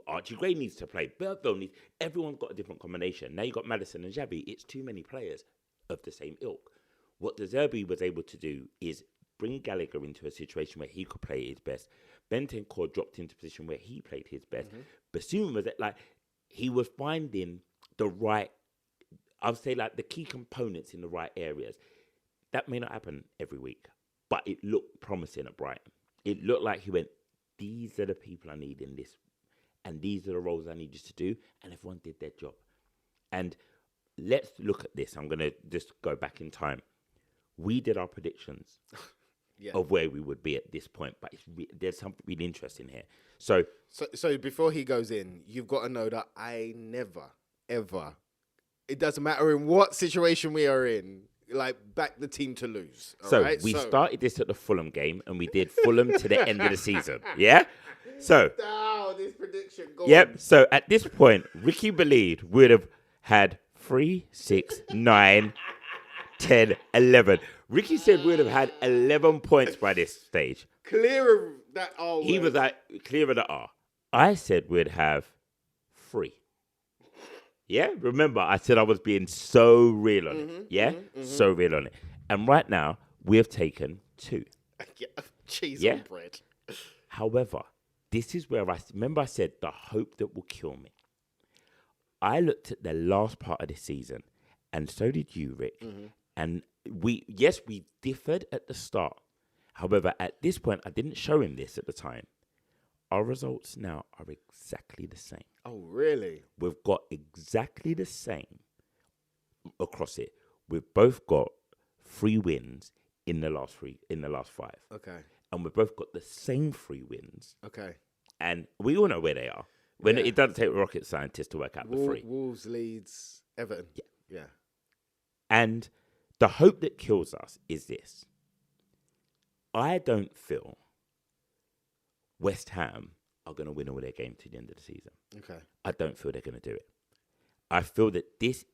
Archie Gray needs to play. Burville needs. Everyone's got a different combination. Now you've got Maddison and Xavi. It's too many players of the same ilk. What the Zerbi was able to do is bring Gallagher into a situation where he could play his best. Bentancur dropped into a position where he played his best. Basuma was he was finding the right, I would say, the key components in the right areas. That may not happen every week, but it looked promising at Brighton. It looked like he went, these are the people I need in this, and these are the roles I need you to do, and everyone did their job. And let's look at this. I'm going to just go back in time. We did our predictions of where we would be at this point, but there's something really interesting here. So before he goes in, you've got to know that I never, ever, it doesn't matter in what situation we are in, back the team to lose. We started this at the Fulham game, and we did Fulham to the end of the season. Yeah? So. This prediction. On. So at this point, Ricky believed we would have had 3, 6, 9, 10, 11. Ricky said we would have had 11 points by this stage. Clear of that R. He was clear of the R. I said we'd have 3. Yeah, remember I said I was being so real on it. Yeah, so real on it. And right now we have taken 2. Yeah, cheese Yeah. on bread. However, this is where I remember I said the hope that will kill me. I looked at the last part of the season, and so did you, Rick. And we differed at the start. However, at this point, I didn't show him this at the time. Our results now are exactly the same. Oh, really? We've got exactly the same across it. We've both got 3 wins in the last 5. Okay. And we've both got the same 3 wins. Okay. And we all know where they are. When Yeah. it doesn't take rocket scientists to work out the 3. Wolves, Leeds, Everton. Yeah. And the hope that kills us is this. I don't feel West Ham are going to win all their games to the end of the season. Okay. I don't feel they're going to do it. I feel this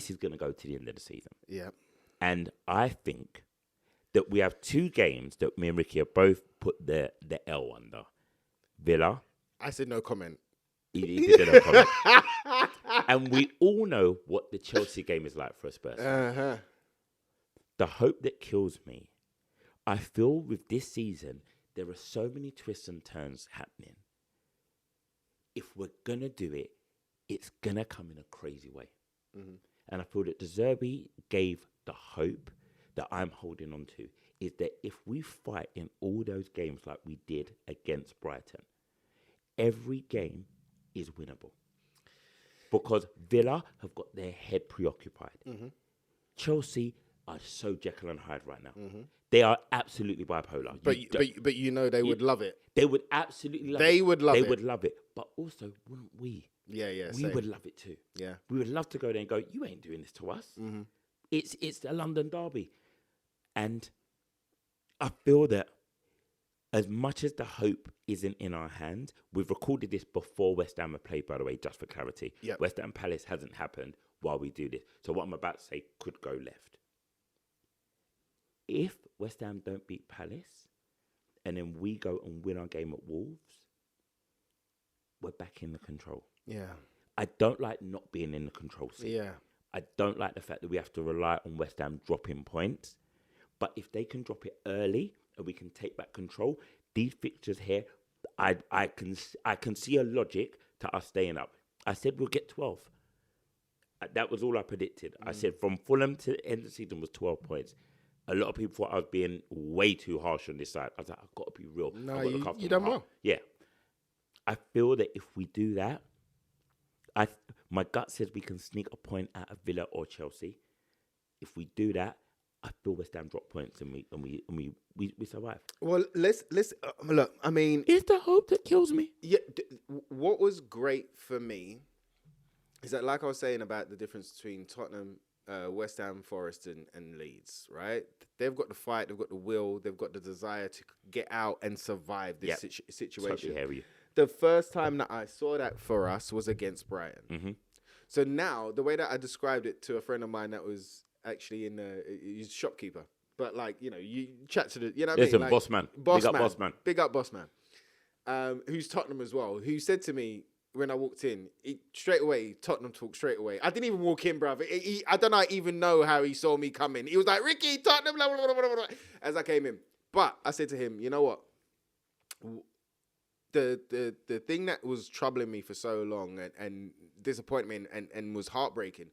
is going to go to the end of the season. Yeah. And I think that we have 2 games that me and Ricky have both put the L under. Villa. I said no comment. He did no comment. And we all know what the Chelsea game is like for a Spurs. Uh-huh. The hope that kills me, I feel with this season, there are so many twists and turns happening. If we're going to do it, it's going to come in a crazy way. And I feel that the Zerbi gave the hope that I'm holding on to is that if we fight in all those games like we did against Brighton, every game is winnable. Because Villa have got their head preoccupied. Chelsea are so Jekyll and Hyde right now. They are absolutely bipolar. But you know they would love it. They would absolutely love it. They would love it. They would love it. But also, wouldn't we? Yeah, yeah. We same. would love it too. Yeah. We would love to go there and go, you ain't doing this to us. It's a London derby. And I feel that as much as the hope isn't in our hands, we've recorded this before West Ham have played, by the way, just for clarity. Yep. West Ham Palace hasn't happened while we do this. So what I'm about to say could go left. If West Ham don't beat Palace and then we go and win our game at Wolves, we're back in the control. Yeah. I don't like not being in the control seat. Yeah. I don't like the fact that we have to rely on West Ham dropping points. But if they can drop it early and we can take back control, these fixtures here, I can see a logic to us staying up. I said we'll get 12. That was all I predicted. I said from Fulham to the end of the season was 12 points. A lot of people thought I was being way too harsh on this side. I was like, I've got to be real. No, I've got to look after you my done heart. well. Yeah. I feel that if we do that, my gut says we can sneak a point out of Villa or Chelsea. If we do that, I feel West Ham drop points and we survive. Well, let's look. I mean, It's the hope that kills me. yeah. What was great for me is that, like I was saying about the difference between Tottenham, West Ham, Forest, and Leeds, right? They've got the fight, they've got the will, they've got the desire to get out and survive this situation. Totally hear you. The first time that I saw that for us was against Brighton. So now, the way that I described it to a friend of mine that was actually he's a shopkeeper, but like, you know, you chat to the, you know what I mean? Listen, Like, boss man. Boss Big up man. boss man. Big up boss man. Who's Tottenham as well, who said to me when I walked in, straight away, Tottenham talk straight away. I didn't even walk in, bruv. I don't even know how he saw me coming. He was like, Ricky, Tottenham, blah, blah, blah, blah, blah, as I came in. But I said to him, you know what? The thing that was troubling me for so long and disappointed me and was heartbreaking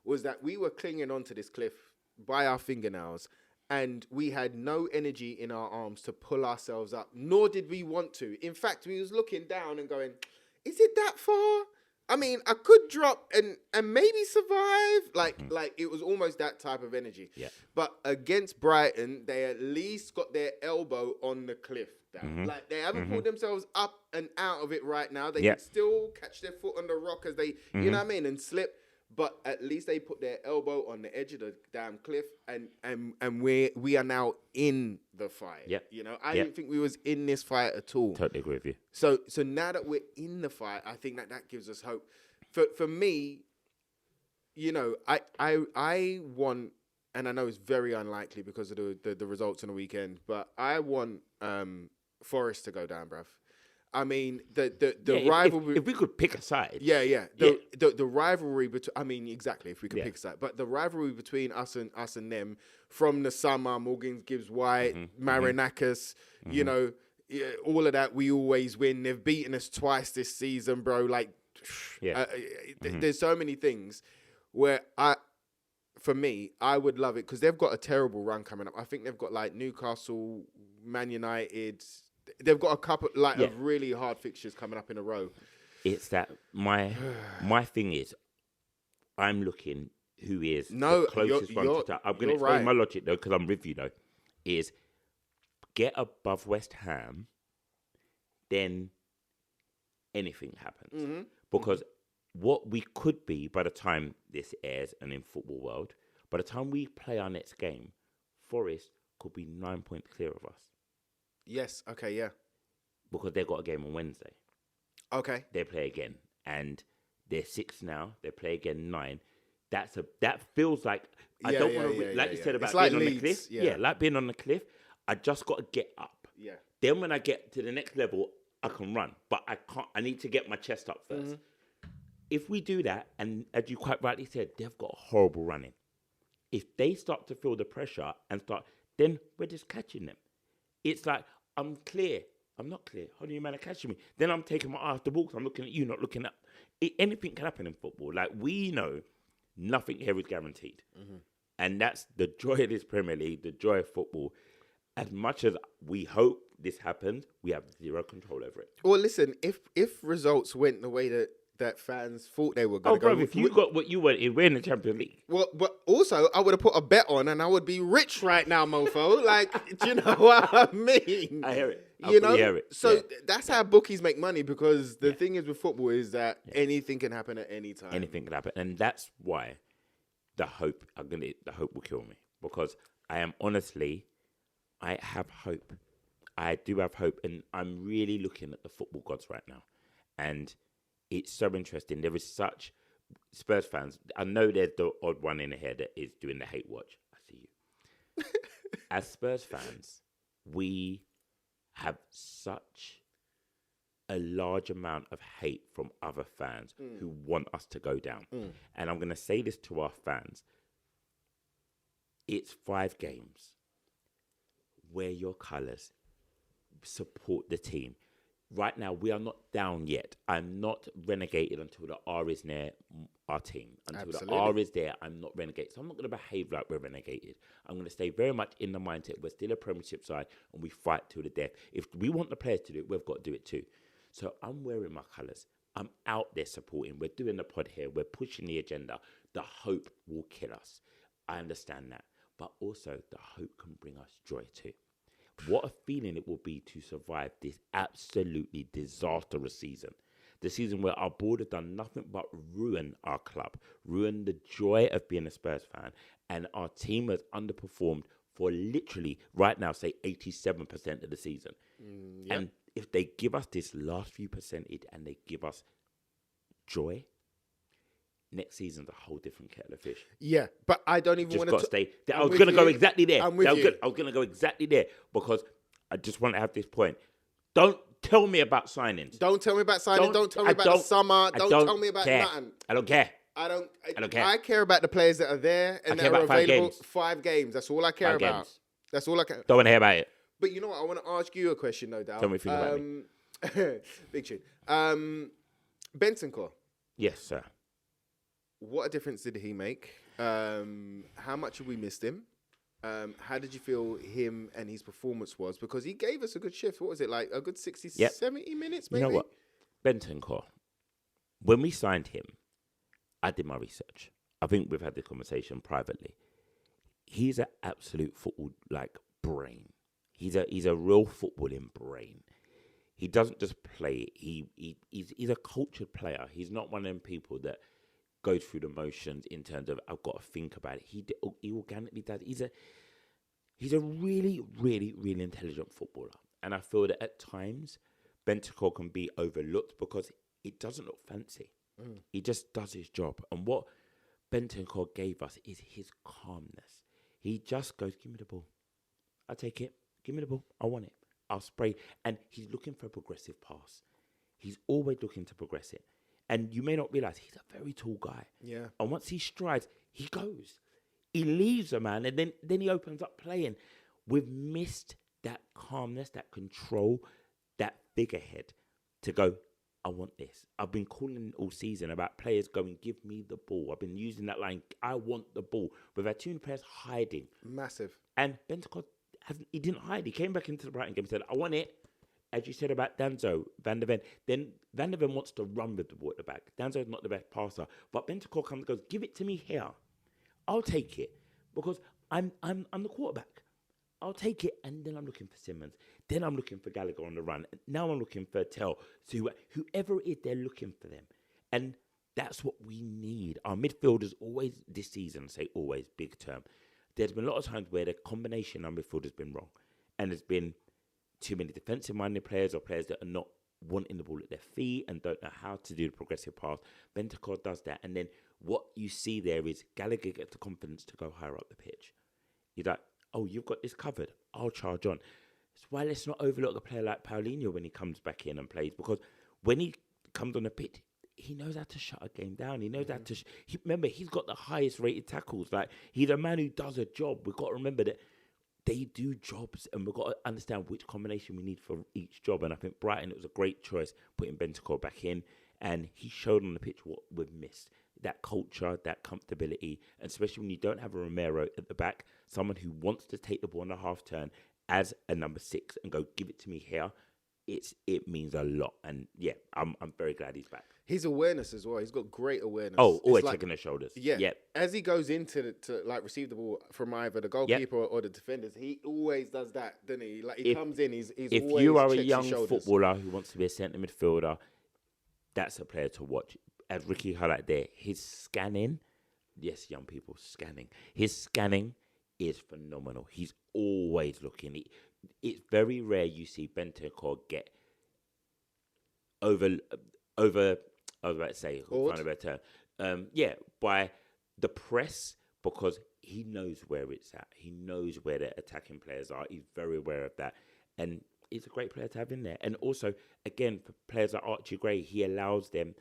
was that we were clinging onto this cliff by our fingernails and we had no energy in our arms to pull ourselves up, nor did we want to. In fact, we was looking down and going, is it that far? I mean, I could drop and maybe survive. Like it was almost that type of energy. Yeah. But against Brighton, they at least got their elbow on the cliff. Like they haven't pulled themselves up and out of it right now. They can still catch their foot on the rock as they, you know what I mean, and slip. But at least they put their elbow on the edge of the damn cliff, and we are now in the fight. Yeah. You know, I didn't think we was in this fight at all. Totally agree with you. So now that we're in the fight, I think that gives us hope. For me, you know, I want, and I know it's very unlikely because of the results on the weekend, but I want Forest to go down, bruv. I mean, the Yeah, rivalry. if we could pick a side. Yeah. The rivalry between. I mean, exactly. If we could pick a side, but the rivalry between us and them from the summer, Morgan Gibbs White, Marinakis, you know, all of that. We always win. They've beaten us twice this season, bro. Like, there's so many things where for me, I would love it because they've got a terrible run coming up. I think they've got like Newcastle, Man United. They've got a couple of really hard fixtures coming up in a row. It's that my thing is, I'm looking who is the closest one to. I'm going to explain my logic though, because I'm with you though. Is get above West Ham, then anything happens. Because what we could be by the time this airs and in football world, by the time we play our next game, Forest could be 9 points clear of us. Yes. Okay. Yeah. Because they've got a game on Wednesday. Okay. They play again, and they're 6 now. They play again 9. That feels like I don't want to you said about being on the cliff. Yeah, like being on the cliff. I just got to get up. Yeah. Then when I get to the next level, I can run, but I can't. I need to get my chest up first. If we do that, and as you quite rightly said, they've got horrible running. If they start to feel the pressure then we're just catching them. It's like, I'm clear. I'm not clear. How do you man are catching me? Then I'm taking my eye off the ball because I'm looking at you, not looking up. Anything can happen in football. Like, we know nothing here is guaranteed. And that's the joy of this Premier League, the joy of football. As much as we hope this happens, we have zero control over it. Well, listen, if results went the way that fans thought they were going to go. Oh, bro, if you got what you wanted, we're in the Champions League. Well, but also, I would have put a bet on and I would be rich right now, mofo. Like, do you know what I mean? I hear it. You know? Hear it. So that's how bookies make money, because the thing is with football is that anything can happen at any time. Anything can happen. And that's why the hope will kill me. Because I have hope. I do have hope. And I'm really looking at the football gods right now. And it's so interesting. There is such Spurs fans. I know there's the odd one in here that is doing the hate watch. I see you. As Spurs fans, we have such a large amount of hate from other fans who want us to go down. And I'm going to say this to our fans. It's 5 games. Wear your colours. Support the team. Right now, we are not down yet. I'm not renegated until the R is near our team. Until the R is there, I'm not renegated. So I'm not going to behave like we're renegated. I'm going to stay very much in the mindset. We're still a Premiership side, and we fight till the death. If we want the players to do it, we've got to do it too. So I'm wearing my colours. I'm out there supporting. We're doing the pod here. We're pushing the agenda. The hope will kill us. I understand that. But also, the hope can bring us joy too. What a feeling it will be to survive this absolutely disastrous season. The season where our board have done nothing but ruin our club, ruin the joy of being a Spurs fan, and our team has underperformed for literally, right now, say 87% of the season. And if they give us this last few percentage and they give us joy, next season's a whole different kettle of fish. Yeah, but I don't even want to stay. I was going to go exactly there. I'm with you. I was going to go exactly there because I just want to have this point. Don't tell me about signings. Don't tell me about signings. Don't tell me about the summer. Don't tell me about nothing. I don't care. I don't care. I I care about the players that are there and that are available. 5 games. That's all I care about. That's all I care. Don't want to hear about it. But you know what? I want to ask you a question, no doubt. Tell me if you think about me. Big tune. Bentancur. Yes, sir. What a difference did he make? How much have we missed him? How did you feel him and his performance was? Because he gave us a good shift. What was it, like a good 60, 70 minutes maybe? You know what? Bentancur, when we signed him, I did my research. I think we've had this conversation privately. He's an absolute football brain. He's a real footballing brain. He doesn't just play. He's a cultured player. He's not one of them people that goes through the motions in terms of I've got to think about it. He organically does. He's a really, really, really intelligent footballer, and I feel that at times Bentancur can be overlooked because it doesn't look fancy. He just does his job, and what Bentancur gave us is his calmness. He just goes, "Give me the ball. I take it. Give me the ball. I want it. I'll spray. And he's looking for a progressive pass. He's always looking to progress it. And you may not realize he's a very tall guy. Yeah. And once he strides, he goes. He leaves a man, and then he opens up playing. We've missed that calmness, that control, that figurehead to go, I want this. I've been calling all season about players going, give me the ball. I've been using that line, I want the ball. We've had too many players hiding. Massive. And Bentancur, he didn't hide. He came back into the Brighton game and said, I want it. As you said about Danzo, Van der Ven. Then Van der Ven wants to run with the ball at the back. Danzo's not the best passer. But Bentancur comes and goes, give it to me here. I'll take it because I'm the quarterback. I'll take it, and then I'm looking for Simmons. Then I'm looking for Gallagher on the run. Now I'm looking for Tell. So whoever it is, they're looking for them. And that's what we need. Our midfielders always, this season, say always, big term, there's been a lot of times where the combination of midfield has been wrong. And there's been too many defensive-minded players or players that are not wanting the ball at their feet and don't know how to do the progressive pass. Bentancur does that. And then what you see there is Gallagher gets the confidence to go higher up the pitch. He's like, oh, you've got this covered. I'll charge on. That's why let's not overlook a player like Paulinho when he comes back in and plays, because when he comes on the pitch, he knows how to shut a game down. He knows how to... remember, he's got the highest rated tackles. Like, he's a man who does a job. We've got to remember that they do jobs, and we've got to understand which combination we need for each job. And I think Brighton, it was a great choice putting Bentancur back in, and he showed on the pitch what we've missed. That culture, that comfortability, and especially when you don't have a Romero at the back, someone who wants to take the ball on a half turn as a number 6 and go, give it to me here, it means a lot. And yeah, I'm very glad he's back. His awareness as well. He's got great awareness. Oh, always It's checking the shoulders. Yeah. Yep. As he goes into to like receive the ball from either the goalkeeper or the defenders, he always does that, doesn't he? Like he comes in, he's if always you are a checks young his shoulders. footballer who wants to be a centre midfielder, that's a player to watch. As Ricky highlighted there, his scanning, yes, young people, scanning. His scanning is phenomenal. He's always looking. It's very rare you see Bentancur get over. I was about to say, find a better term. By the press, because he knows where it's at. He knows where the attacking players are. He's very aware of that, and he's a great player to have in there. And also, again, for players like Archie Gray, he allows them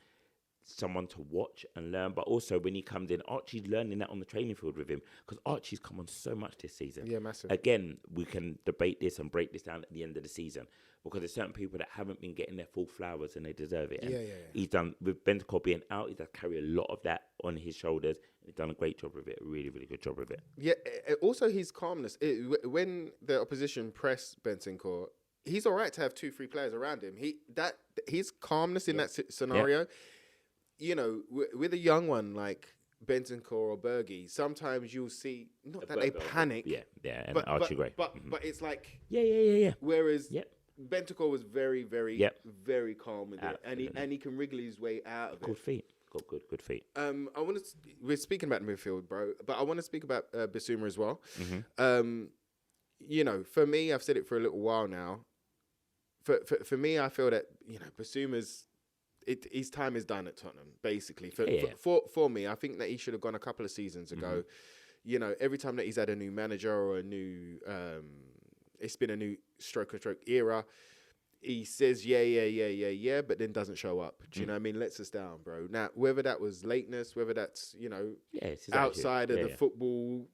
someone to watch and learn, but also when he comes in, Archie's learning that on the training field with him, because Archie's come on so much this season. Yeah, massive. Again, we can debate this and break this down at the end of the season, because there's certain people that haven't been getting their full flowers and they deserve it. And he's done, with Bentancur being out, he's carry a lot of that on his shoulders. He's done a great job with it, a really, really good job with it. Yeah, also his calmness. When the opposition press Bentancur, he's all right to have 2-3 players around him. His calmness in that scenario. Yeah. You know, with a young one like Bentancur or Bergie, sometimes you'll see not that they panic. And Archie Gray. But it's like Yeah. Whereas Bentancur was very, very, very calm with it, Absolutely. and he can wriggle his way out of it. Good feet. Got good feet. We're speaking about midfield, bro, but I want to speak about Bissouma as well. Mm-hmm. You know, for me, I've said it for a little while now. For me, I feel that Bissouma's. His time is done at Tottenham, basically. For me, I think that he should have gone a couple of seasons ago. Mm-hmm. You know, every time that he's had a new manager or a new, it's been a new stroke era, he says, yeah, but then doesn't show up. Do you know what I mean? Lets us down, bro. Now, whether that was lateness, whether that's, outside of the football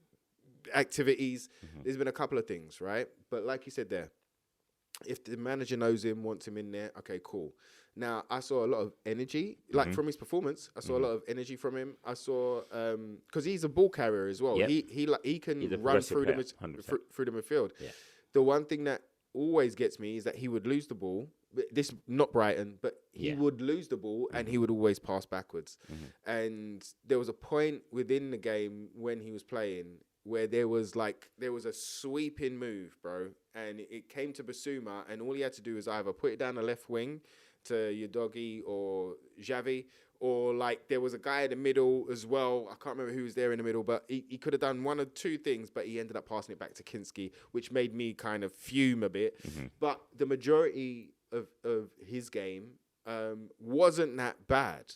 activities, there's been a couple of things, right? But like you said there, if the manager knows him, wants him in there, okay, cool. Now, I saw a lot of energy, like from his performance. I saw a lot of energy from him. I saw, because he's a ball carrier as well. Yep. He can run through the midfield. Yeah. The one thing that always gets me is that he would lose the ball. This not Brighton, but he would lose the ball and he would always pass backwards. And there was a point within the game when he was playing where there was a sweeping move, bro, and it came to Bissouma, and all he had to do was either put it down the left wing to Udogie or Xavi, or there was a guy in the middle as well. I can't remember who was there in the middle, but he could have done one or two things, but he ended up passing it back to Kinski, which made me kind of fume a bit. But the majority of his game wasn't that bad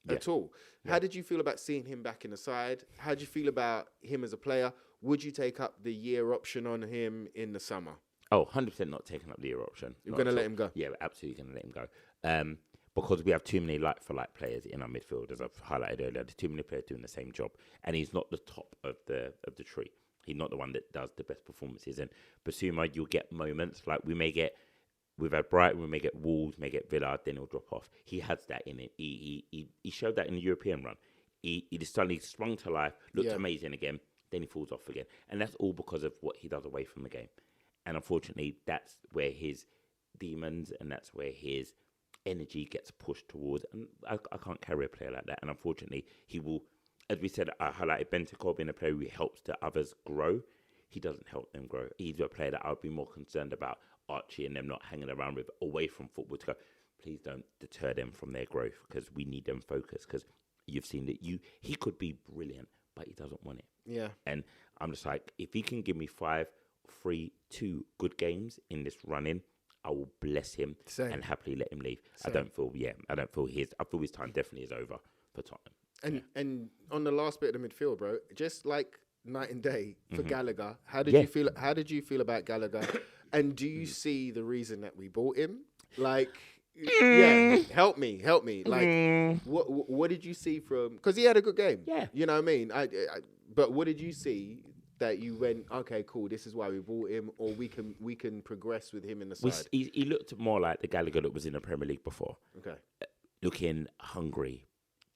at all. How did you feel about seeing him back in the side? How did you feel about him as a player? Would you take up the year option on him in the summer? Oh, 100% not taking up the Euro option. You're Not going to at let all. him go? Yeah, we're absolutely going to let him go. Because we have too many like-for-like players in our midfield, as I've highlighted earlier. There's too many players doing the same job. And he's not the top of the tree. He's not the one that does the best performances. And Basuma, you'll get moments like we've had Brighton, we may get Wolves, may get Villa, then he'll drop off. He has that in it. He showed that in the European run. He just suddenly sprung to life, looked amazing again, then he falls off again. And that's all because of what he does away from the game. And unfortunately, that's where his demons and that's where his energy gets pushed towards. And I can't carry a player like that. And unfortunately, he will, as we said, I highlighted Bentancur being a player who helps the others grow. He doesn't help them grow. He's a player that I would be more concerned about Archie and them not hanging around with away from football to go, please don't deter them from their growth because we need them focused because you've seen that he could be brilliant, but he doesn't want it. Yeah. And I'm just like, if he can give me 2 good games in this run-in, I will bless him and happily let him leave. I feel his time definitely is over for Tottenham. And on the last bit of the midfield, bro, just like night and day for Gallagher. How did you feel? How did you feel about Gallagher? And do you see the reason that we bought him? Like, yeah, help me. Like, what did you see from? Because he had a good game. Yeah, you know what I mean. But what did you see that you went, okay, cool, this is why we bought him, or we can progress with him in the side? He looked more like the Gallagher that was in the Premier League before. Okay, looking hungry,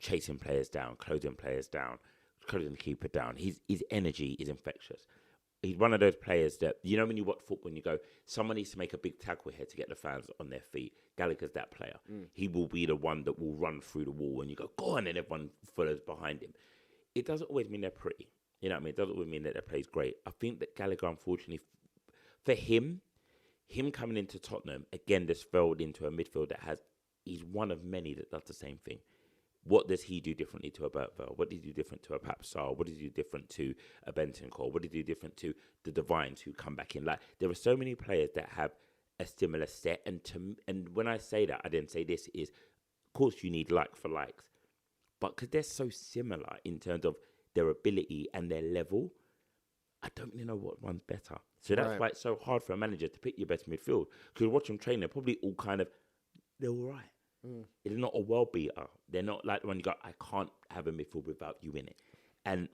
chasing players down, closing the keeper down. His energy is infectious. He's one of those players that, you know, when you watch football and you go, someone needs to make a big tackle here to get the fans on their feet. Gallagher's that player. He will be the one that will run through the wall and you go, go on, and everyone follows behind him. It doesn't always mean they're pretty. You know what I mean? It doesn't always mean that their play's great. I think that Gallagher, unfortunately, for him coming into Tottenham, again, just fell into a midfield that he's one of many that does the same thing. What does he do differently to a Bertvel? What did he do different to a Papsar? What did he do different to a Bentancur? What did he do different to the Divines who come back in? Like, there are so many players that have a similar set. And when I say that, I didn't say this is, of course, you need like for likes. But because they're so similar in terms of their ability and their level, I don't really know what one's better. So that's why it's so hard for a manager to pick your best midfield. Because you watch them train, they're probably all they're all right. It's not a world beater. They're not like the one you go, I can't have a midfield without you in it. And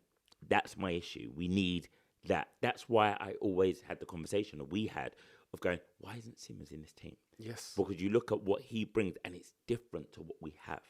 that's my issue. We need that. That's why I always had the conversation that we had of going, why isn't Simmons in this team? Yes. Because you look at what he brings and it's different to what we have.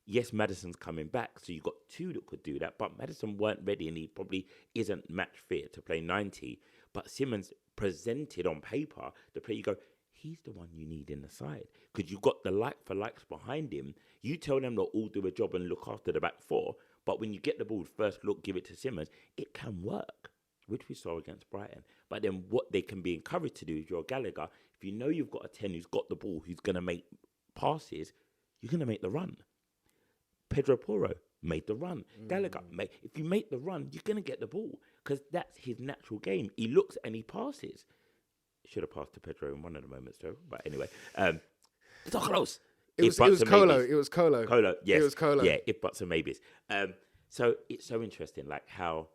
Yes, Maddison's coming back, so you've got 2 that could do that, but Maddison weren't ready and he probably isn't match fit to play 90. But Simmons presented on paper the player you go, he's the one you need in the side. Because you've got the like for likes behind him. You tell them they'll all do a job and look after the back 4, but when you get the ball, first look, give it to Simmons, it can work, which we saw against Brighton. But then what they can be encouraged to do is your Gallagher, if you know you've got a 10 who's got the ball, who's going to make passes, you're going to make the run. Pedro Porro made the run. Gallagher, if you make the run, you're going to get the ball because that's his natural game. He looks and he passes. Should have passed to Pedro in one of the moments, though. But anyway, it's not close. It was Colo. It was Colo. Colo, yes. It was Colo. Yeah, if buts and maybes. So it's so interesting, like how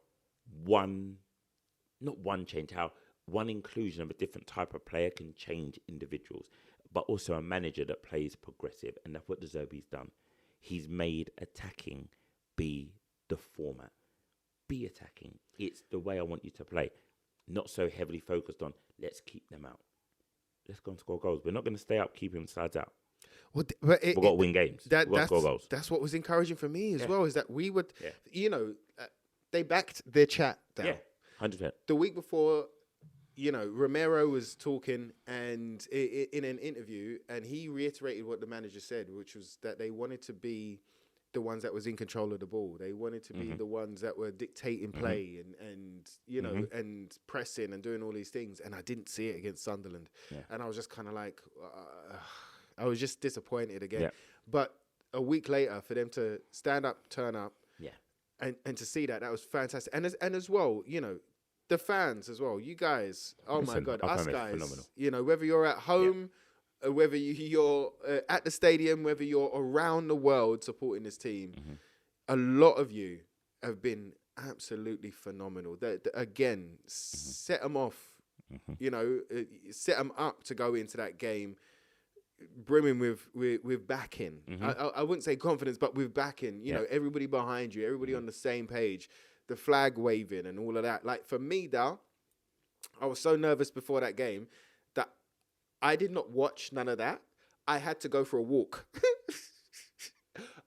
not one change, how one inclusion of a different type of player can change individuals, but also a manager that plays progressive. And that's what the Zerbi's done. He's made attacking be the format. Be attacking. It's the way I want you to play. Not so heavily focused on, let's keep them out. Let's go and score goals. We're not going to stay up, keep them sides out. Well, We've got to win games. We've got to score goals. That's what was encouraging for me as well, is that we would, they backed their chat down. Yeah, 100%. The week before, Romero was talking and in an interview, and he reiterated what the manager said, which was that they wanted to be the ones that was in control of the ball. They wanted to be the ones that were dictating play and pressing and doing all these things. And I didn't see it against Sunderland. Yeah. And I was just kind of like, I was just disappointed again. Yeah. But a week later, for them to stand up, turn up, and to see that was fantastic. And as well, the fans as well. You guys, my God, us guys, phenomenal. Whether you're at home, whether you're at the stadium, whether you're around the world supporting this team, a lot of you have been absolutely phenomenal. Again, set them off You know, set them up to go into that game brimming with backing. I wouldn't say confidence, but with backing. You know, everybody behind you, everybody on the same page, the flag waving and all of that. Like for me, Dal, I was so nervous before that game that I did not watch none of that. I had to go for a walk.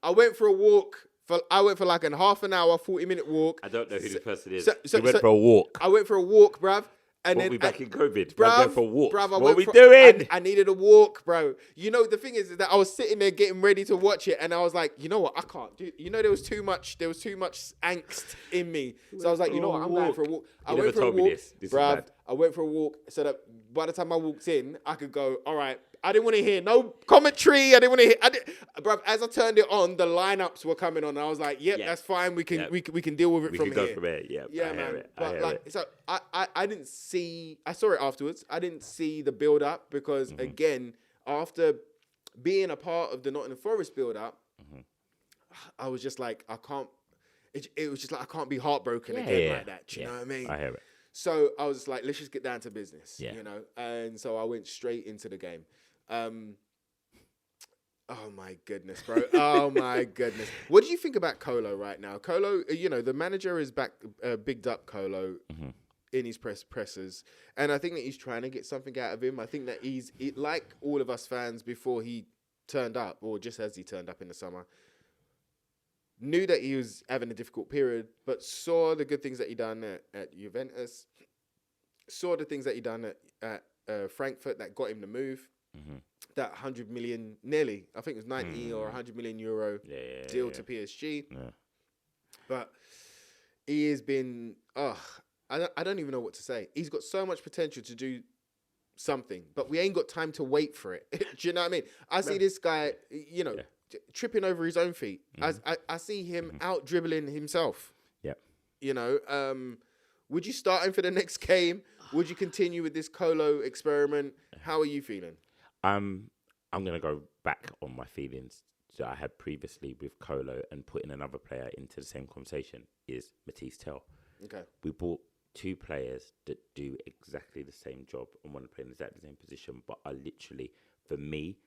I went for a walk. I went for like a half an hour, 40-minute walk. I don't know who this person is. So You went for a walk. I went for a walk, bruv. And What, then we back in COVID? bruv, Went for a walk. Bruv, What are we doing? I needed a walk, bro. You know, the thing is that I was sitting there getting ready to watch it, and I was like, you know what, I can't do. You know, there was too much angst in me, so I was like, you know what, I'm going for a walk. I went for a walk, bruv. I went for a walk so that by the time I walked in, I could go, all right. I didn't want to hear no commentary. I didn't want to hear. Bruv, as I turned it on, the lineups were coming on. And I was like, yep, that's fine. We can we can deal with it from here. We can go from here. Yeah, I man. hear it. But like, so I didn't see. I saw it afterwards. I didn't see the build up because again, after being a part of the Nottingham Forest build up, I was just like, I can't. It was just like I can't be heartbroken again like that. Do you know what I mean? I hear it. So I was like, let's just get down to business. Yeah. You know, and so I went straight into the game. Oh my goodness, bro. Oh my goodness. What do you think about Colo right now? Colo, you know, the manager is back, bigged up Colo in his pressers. And I think that he's trying to get something out of him. I think that he's like all of us fans before he turned up, or just as he turned up in the summer, knew that he was having a difficult period, but saw the good things that he done at Juventus, saw the things that he done at Frankfurt that got him the move. That 100 million, nearly, I think it was 90 or 100 million euro deal to PSG. Yeah. But he has been, I don't even know what to say. He's got so much potential to do something, but we ain't got time to wait for it. Do you know what I mean? I see this guy, you know, tripping over his own feet. I see him out dribbling himself. Yeah. You know, would you start him for the next game? Would you continue with this Colo experiment? How are you feeling? I'm going to go back on my feelings that I had previously with Colo and putting another player into the same conversation is Matisse Tell. Okay. We bought two players that do exactly the same job and want to play in exactly the same position, but are literally, for me,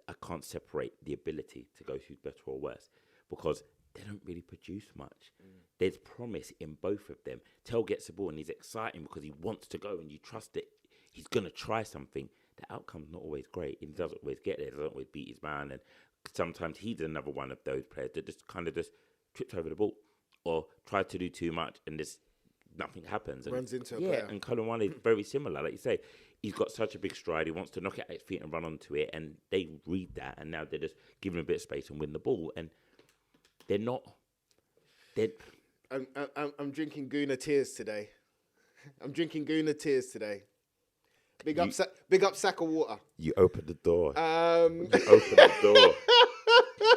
I can't separate the ability to go who's better or worse because they don't really produce much. There's promise in both of them. Tell gets the ball and he's exciting because he wants to go and you trust that he's going to try something. The outcome's not always great. He doesn't always get there. He doesn't always beat his man. And sometimes he's another one of those players that just kind of just trips over the ball or tries to do too much and just nothing happens. And runs into a player. And Colin Wiley is very similar. Like you say, he's got such a big stride. He wants to knock it at his feet and run onto it. And they read that. And now they're just giving him a bit of space and win the ball. And they're not... I'm drinking Guna tears today. I'm drinking Guna tears today. Big up sack of water. You opened the door. You opened the door.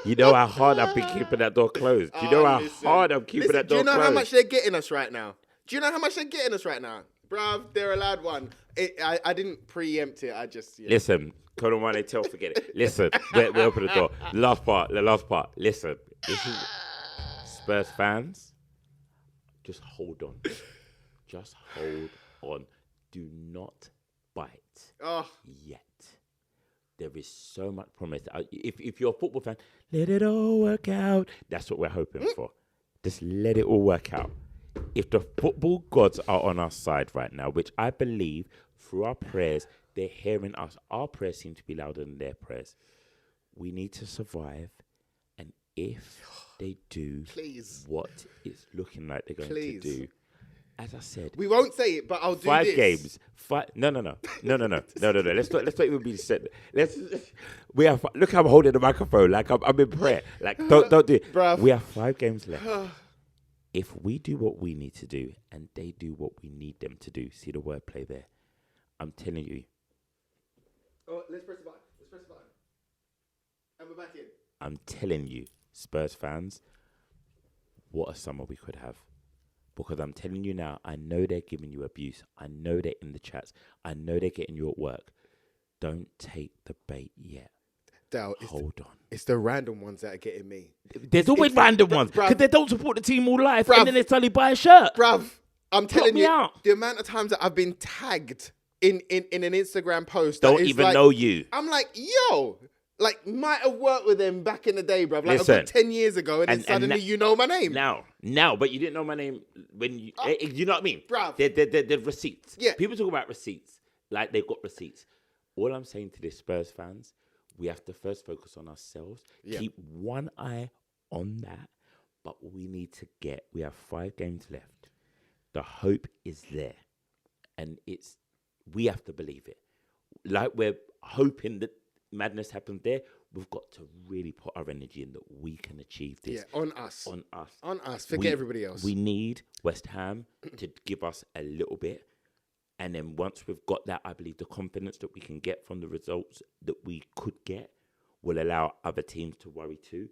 You know how hard I've been keeping that door closed. Do you know how hard I'm keeping that door closed? Do you know how much they're getting us right now? Bruv, they're allowed one. I didn't preempt it. I just... Yeah. Listen, Colin Wiley, tell forget it. Listen, we open the door. The last part. Listen, this is Spurs fans. Just hold on. Just hold on. Do not bite yet. There is so much promise. If you're a football fan, let it all work out. That's what we're hoping for. Just let it all work out. If the football gods are on our side right now, which I believe through our prayers, they're hearing us. Our prayers seem to be louder than their prayers. We need to survive. And if they do what it's looking like they're going to do, as I said, we won't say it, but I'll do 5 this. games. No. Let's not even be said. Look how I'm holding the microphone. Like I'm in prayer. Like don't do it. Bruv. We have 5 games left. If we do what we need to do and they do what we need them to do, see the wordplay there. I'm telling you. Oh, let's press the button. And we're back in. I'm telling you, Spurs fans, what a summer we could have. Because I'm telling you now, I know they're giving you abuse. I know they're in the chats. I know they're getting you at work. Don't take the bait yet. Dal, hold on. It's the random ones that are getting me. There's always random ones. Because they don't support the team all life. And then they suddenly buy a shirt. Bruv, I'm telling me you, out. the amount of times that I've been tagged in an Instagram post. Don't that is even like, know you. I'm like, yo, like, might have worked with them back in the day, bruv. Like, Listen, a good 10 years ago, and then and suddenly you know my name. Now, but you didn't know my name when you, you know what I mean? Bruv. They're receipts. Yeah. People talk about receipts like they've got receipts. All I'm saying to the Spurs fans, we have to first focus on ourselves, keep one eye on that, but we have 5 games left. The hope is there, and we have to believe it. Like we're hoping that madness happens there, we've got to really put our energy in that we can achieve this. Yeah, on us. On us. On us. Forget everybody else. We need West Ham to give us a little bit. And then once we've got that, I believe the confidence that we can get from the results that we could get will allow other teams to worry too.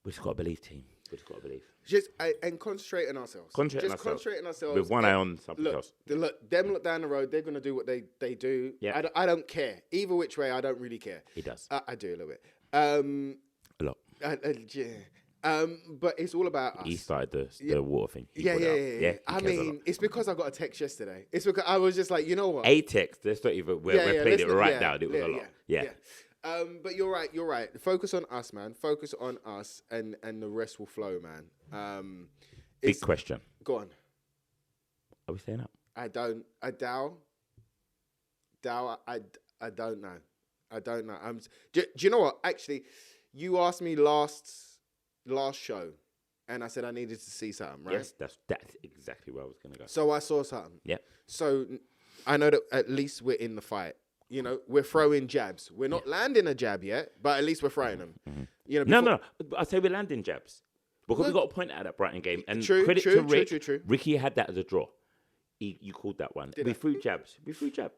We just got to believe, team. We just got to believe. And concentrate on ourselves. Concentrate on ourselves. With one eye on something else. Look down the road, they're going to do what they do. Yeah. I don't care. Either which way, I don't really care. He does. I do a little bit. A lot. But it's all about us. He started the water thing. Yeah. I mean, it's because I got a text yesterday. It's because I was just like, you know what? A text. Let's not even. We're playing it right now. It was a lot. Yeah. But you're right. Focus on us, man. Focus on us, and the rest will flow, man. Big question. Go on. Are we staying up? I don't know. Do you know what? Actually, you asked me last show, and I said I needed to see something, right? Yes, that's exactly where I was going to go. So I saw something. Yeah. So I know that at least we're in the fight. You know, we're throwing jabs. We're not landing a jab yet, but at least we're throwing them. Mm-hmm. You know, No. I say we're landing jabs because we got a point out of that Brighton game. And True. Ricky had that as a draw. You called that one. We threw jabs.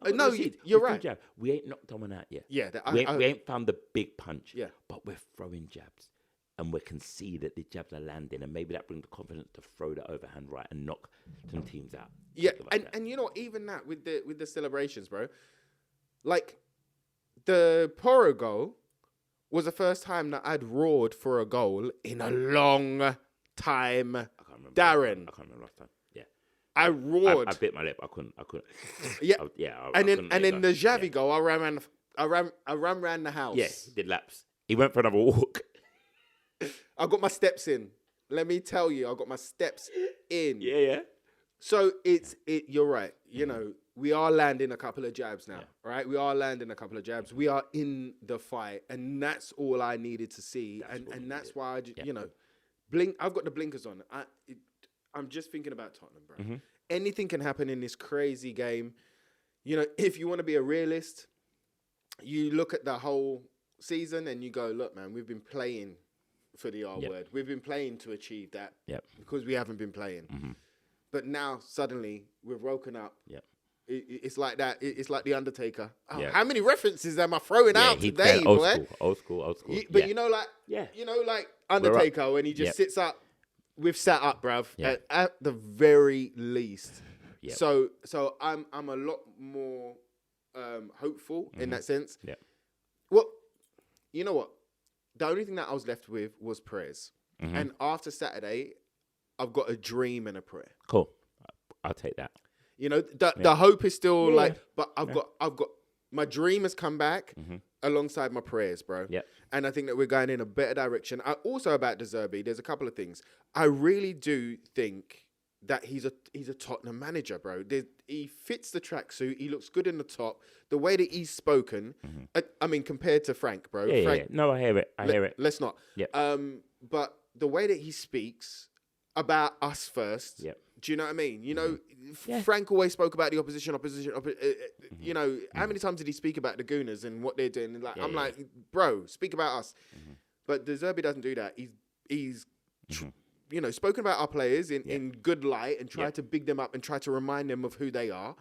No, you're right. Jab. We ain't knocked someone out yet. Yeah. We ain't found the big punch. Yeah. But we're throwing jabs. And we can see that the jabs are landing. And maybe that brings the confidence to throw the overhand right and knock some teams out. Yeah. And you know, even that with the celebrations, bro. Like, the Porro goal was the first time that I'd roared for a goal in a long time. I can't remember. Darren. I can't remember last time. Yeah. I roared. I bit my lip. I couldn't. Yeah. I then the Xavi goal, I ran around the house. Yeah, he did laps. He went for another walk. I got my steps in. Let me tell you, I got my steps in. Yeah. So you're right. You know, we are landing a couple of jabs now, right? We are landing a couple of jabs. We are in the fight, and that's all I needed to see. And that's why I you know, blink. I've got the blinkers on. I'm just thinking about Tottenham, bro. Mm-hmm. Anything can happen in this crazy game. You know, if you want to be a realist, you look at the whole season and you go, look, man, we've been playing for the R word. We've been playing to achieve that because we haven't been playing. Mm-hmm. But now, suddenly, we've woken up. Yep. It's like that. It's like The Undertaker. Oh, how many references am I throwing out today, old boy? Old school. But you know, like Undertaker, when he just sits up. We've sat up, bruv, at the very least. Yep. So I'm a lot more hopeful in that sense. Yeah. Well, you know what? The only thing that I was left with was prayers. Mm-hmm. And after Saturday, I've got a dream and a prayer. Cool. I'll take that. You know, the hope is still but I've got my dream has come back alongside my prayers, bro. Yeah. And I think that we're going in a better direction. Also about the Zerbi, there's a couple of things. I really do think that he's a Tottenham manager, bro. He fits the tracksuit. He looks good in the top. The way that he's spoken, I mean, compared to Frank, bro. Frank, No, I hear it. I hear it. Let's not. Yeah. But the way that he speaks about us first. Yep. Do you know what I mean? You know, Frank always spoke about the opposition. You know, how many times did he speak about the Gooners and what they're doing? And I'm like, bro, speak about us. But the Zerbi doesn't do that. He's you know, spoken about our players in good light and tried to big them up and try to remind them of who they are.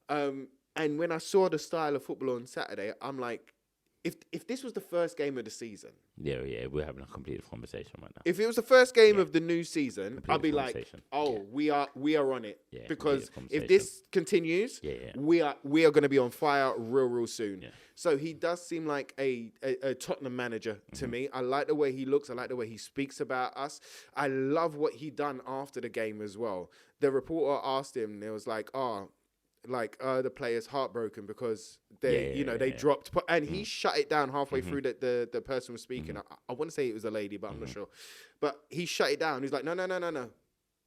And when I saw the style of football on Saturday, I'm like, if this was the first game of the season, Yeah, we're having a completed conversation right now. if it was the first game of the new season, Completed I'd be like, conversation. oh, Yeah. we are on it. Yeah, Because completed if this continues, Yeah. we are going to be on fire real soon. Yeah. So he does seem like a Tottenham manager to Mm-hmm. me. I like the way he looks. I like the way he speaks about us. I love what he done after the game as well. The reporter asked him, it was like, the player's heartbroken because they dropped, and he shut it down halfway through that the person was speaking. I want to say it was a lady, but I'm not sure. But he shut it down. He's like, no.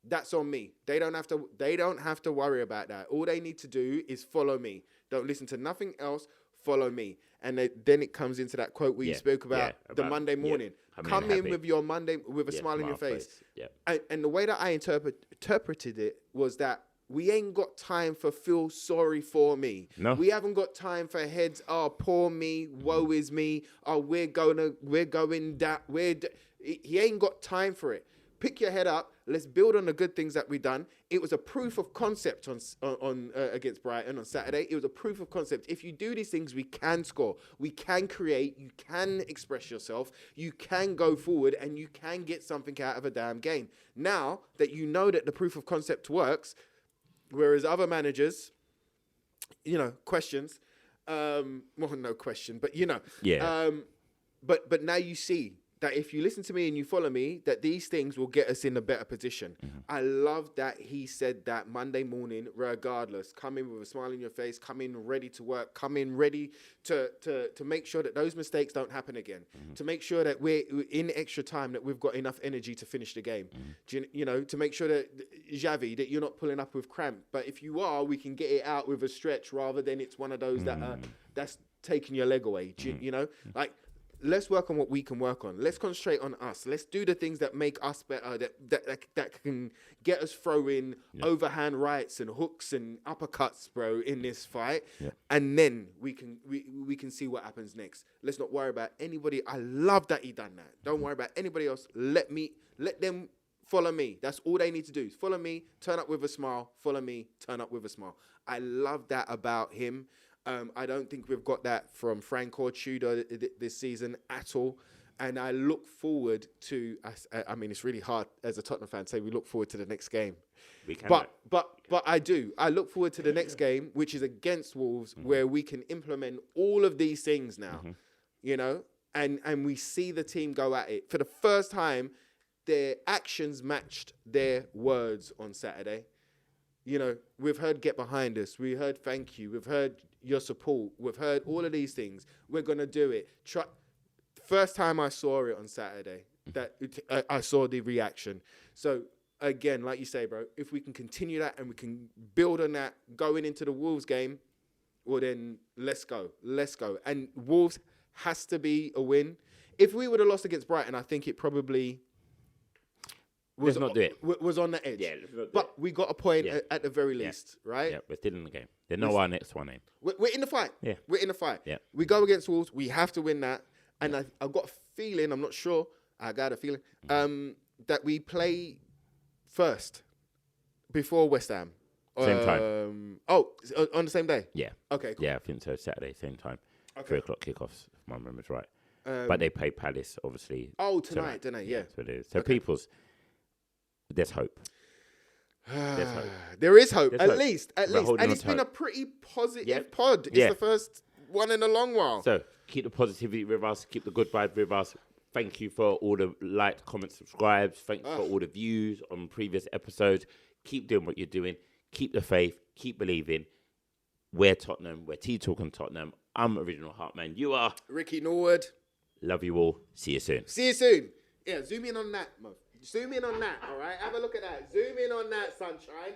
That's on me. They don't have to worry about that. All they need to do is follow me. Don't listen to nothing else. Follow me. And then it comes into that quote where you spoke about the Monday morning. Come in with your Monday with a smile on your face. Yeah. And the way that I interpreted it was that we ain't got time for feel sorry for me. No. We haven't got time for heads. Oh, poor me. Woe is me. Oh, we're going down. He ain't got time for it. Pick your head up. Let's build on the good things that we've done. It was a proof of concept on against Brighton on Saturday. It was a proof of concept. If you do these things, we can score. We can create. You can express yourself. You can go forward, and you can get something out of a damn game. Now that you know that the proof of concept works, whereas other managers, questions. Well, no question, but Yeah. But now you see that if you listen to me and you follow me, that these things will get us in a better position. I love that he said that Monday morning, regardless, come in with a smile on your face, come in ready to work, come in ready to make sure that those mistakes don't happen again, to make sure that we're in extra time, that we've got enough energy to finish the game, to make sure that Xavi, that you're not pulling up with cramp. But if you are, we can get it out with a stretch rather than it's one of those that's taking your leg away. Let's work on what we can work on. Let's concentrate on us. Let's do the things that make us better, that can get us throwing overhand rights and hooks and uppercuts, bro, in this fight. Yeah. And then we can see what happens next. Let's not worry about anybody. I love that he done that. Don't worry about anybody else. Let them follow me. That's all they need to do. Follow me, turn up with a smile. Follow me, turn up with a smile. I love that about him. I don't think we've got that from Frank or Tudor this season at all. And I look forward to, I mean, it's really hard as a Tottenham fan to say we look forward to the next game. We can. But I do. I look forward to the next game, which is against Wolves, where we can implement all of these things now, and we see the team go at it. For the first time, their actions matched their words on Saturday. We've heard get behind us. We heard thank you. We've heard your support. We've heard all of these things. We're going to do it. First time I saw it on Saturday, I saw the reaction. So, again, like you say, bro, if we can continue that and we can build on that going into the Wolves game, well, then let's go. Let's go. And Wolves has to be a win. If we would have lost against Brighton, I think it probably... was on the edge. Yeah, but we got a point at the very least, right? Yeah, we're still in the game. They know our next one in. We're in the fight. Yeah. We're in the fight. Yeah. We go against Wolves. We have to win that. And I've got a feeling, I'm not sure, I got a feeling, that we play first before West Ham. Same time. Oh, on the same day? Yeah. Okay, cool. Yeah, I think so. Saturday, same time. Okay. 3 o'clock kickoffs, if my memory's right. But they play Palace, obviously. Oh, tonight, don't they? Yeah. That's what it is. So, people's... There's hope. There is hope, There's at hope. least. Holding And on it's to been a hope. pretty positive pod. It's the first one in a long while. So keep the positivity with us. Keep the good vibes with us. Thank you for all the likes, comments, subscribes. Thank you for all the views on previous episodes. Keep doing what you're doing. Keep the faith. Keep believing. We're Tottenham. We're Talking Tottenham. I'm Original Hartman. You are Ricky Norwood. Love you all. See you soon. See you soon. Yeah, zoom in on that, Mo. Zoom in on that, all right? Have a look at that. Zoom in on that, sunshine.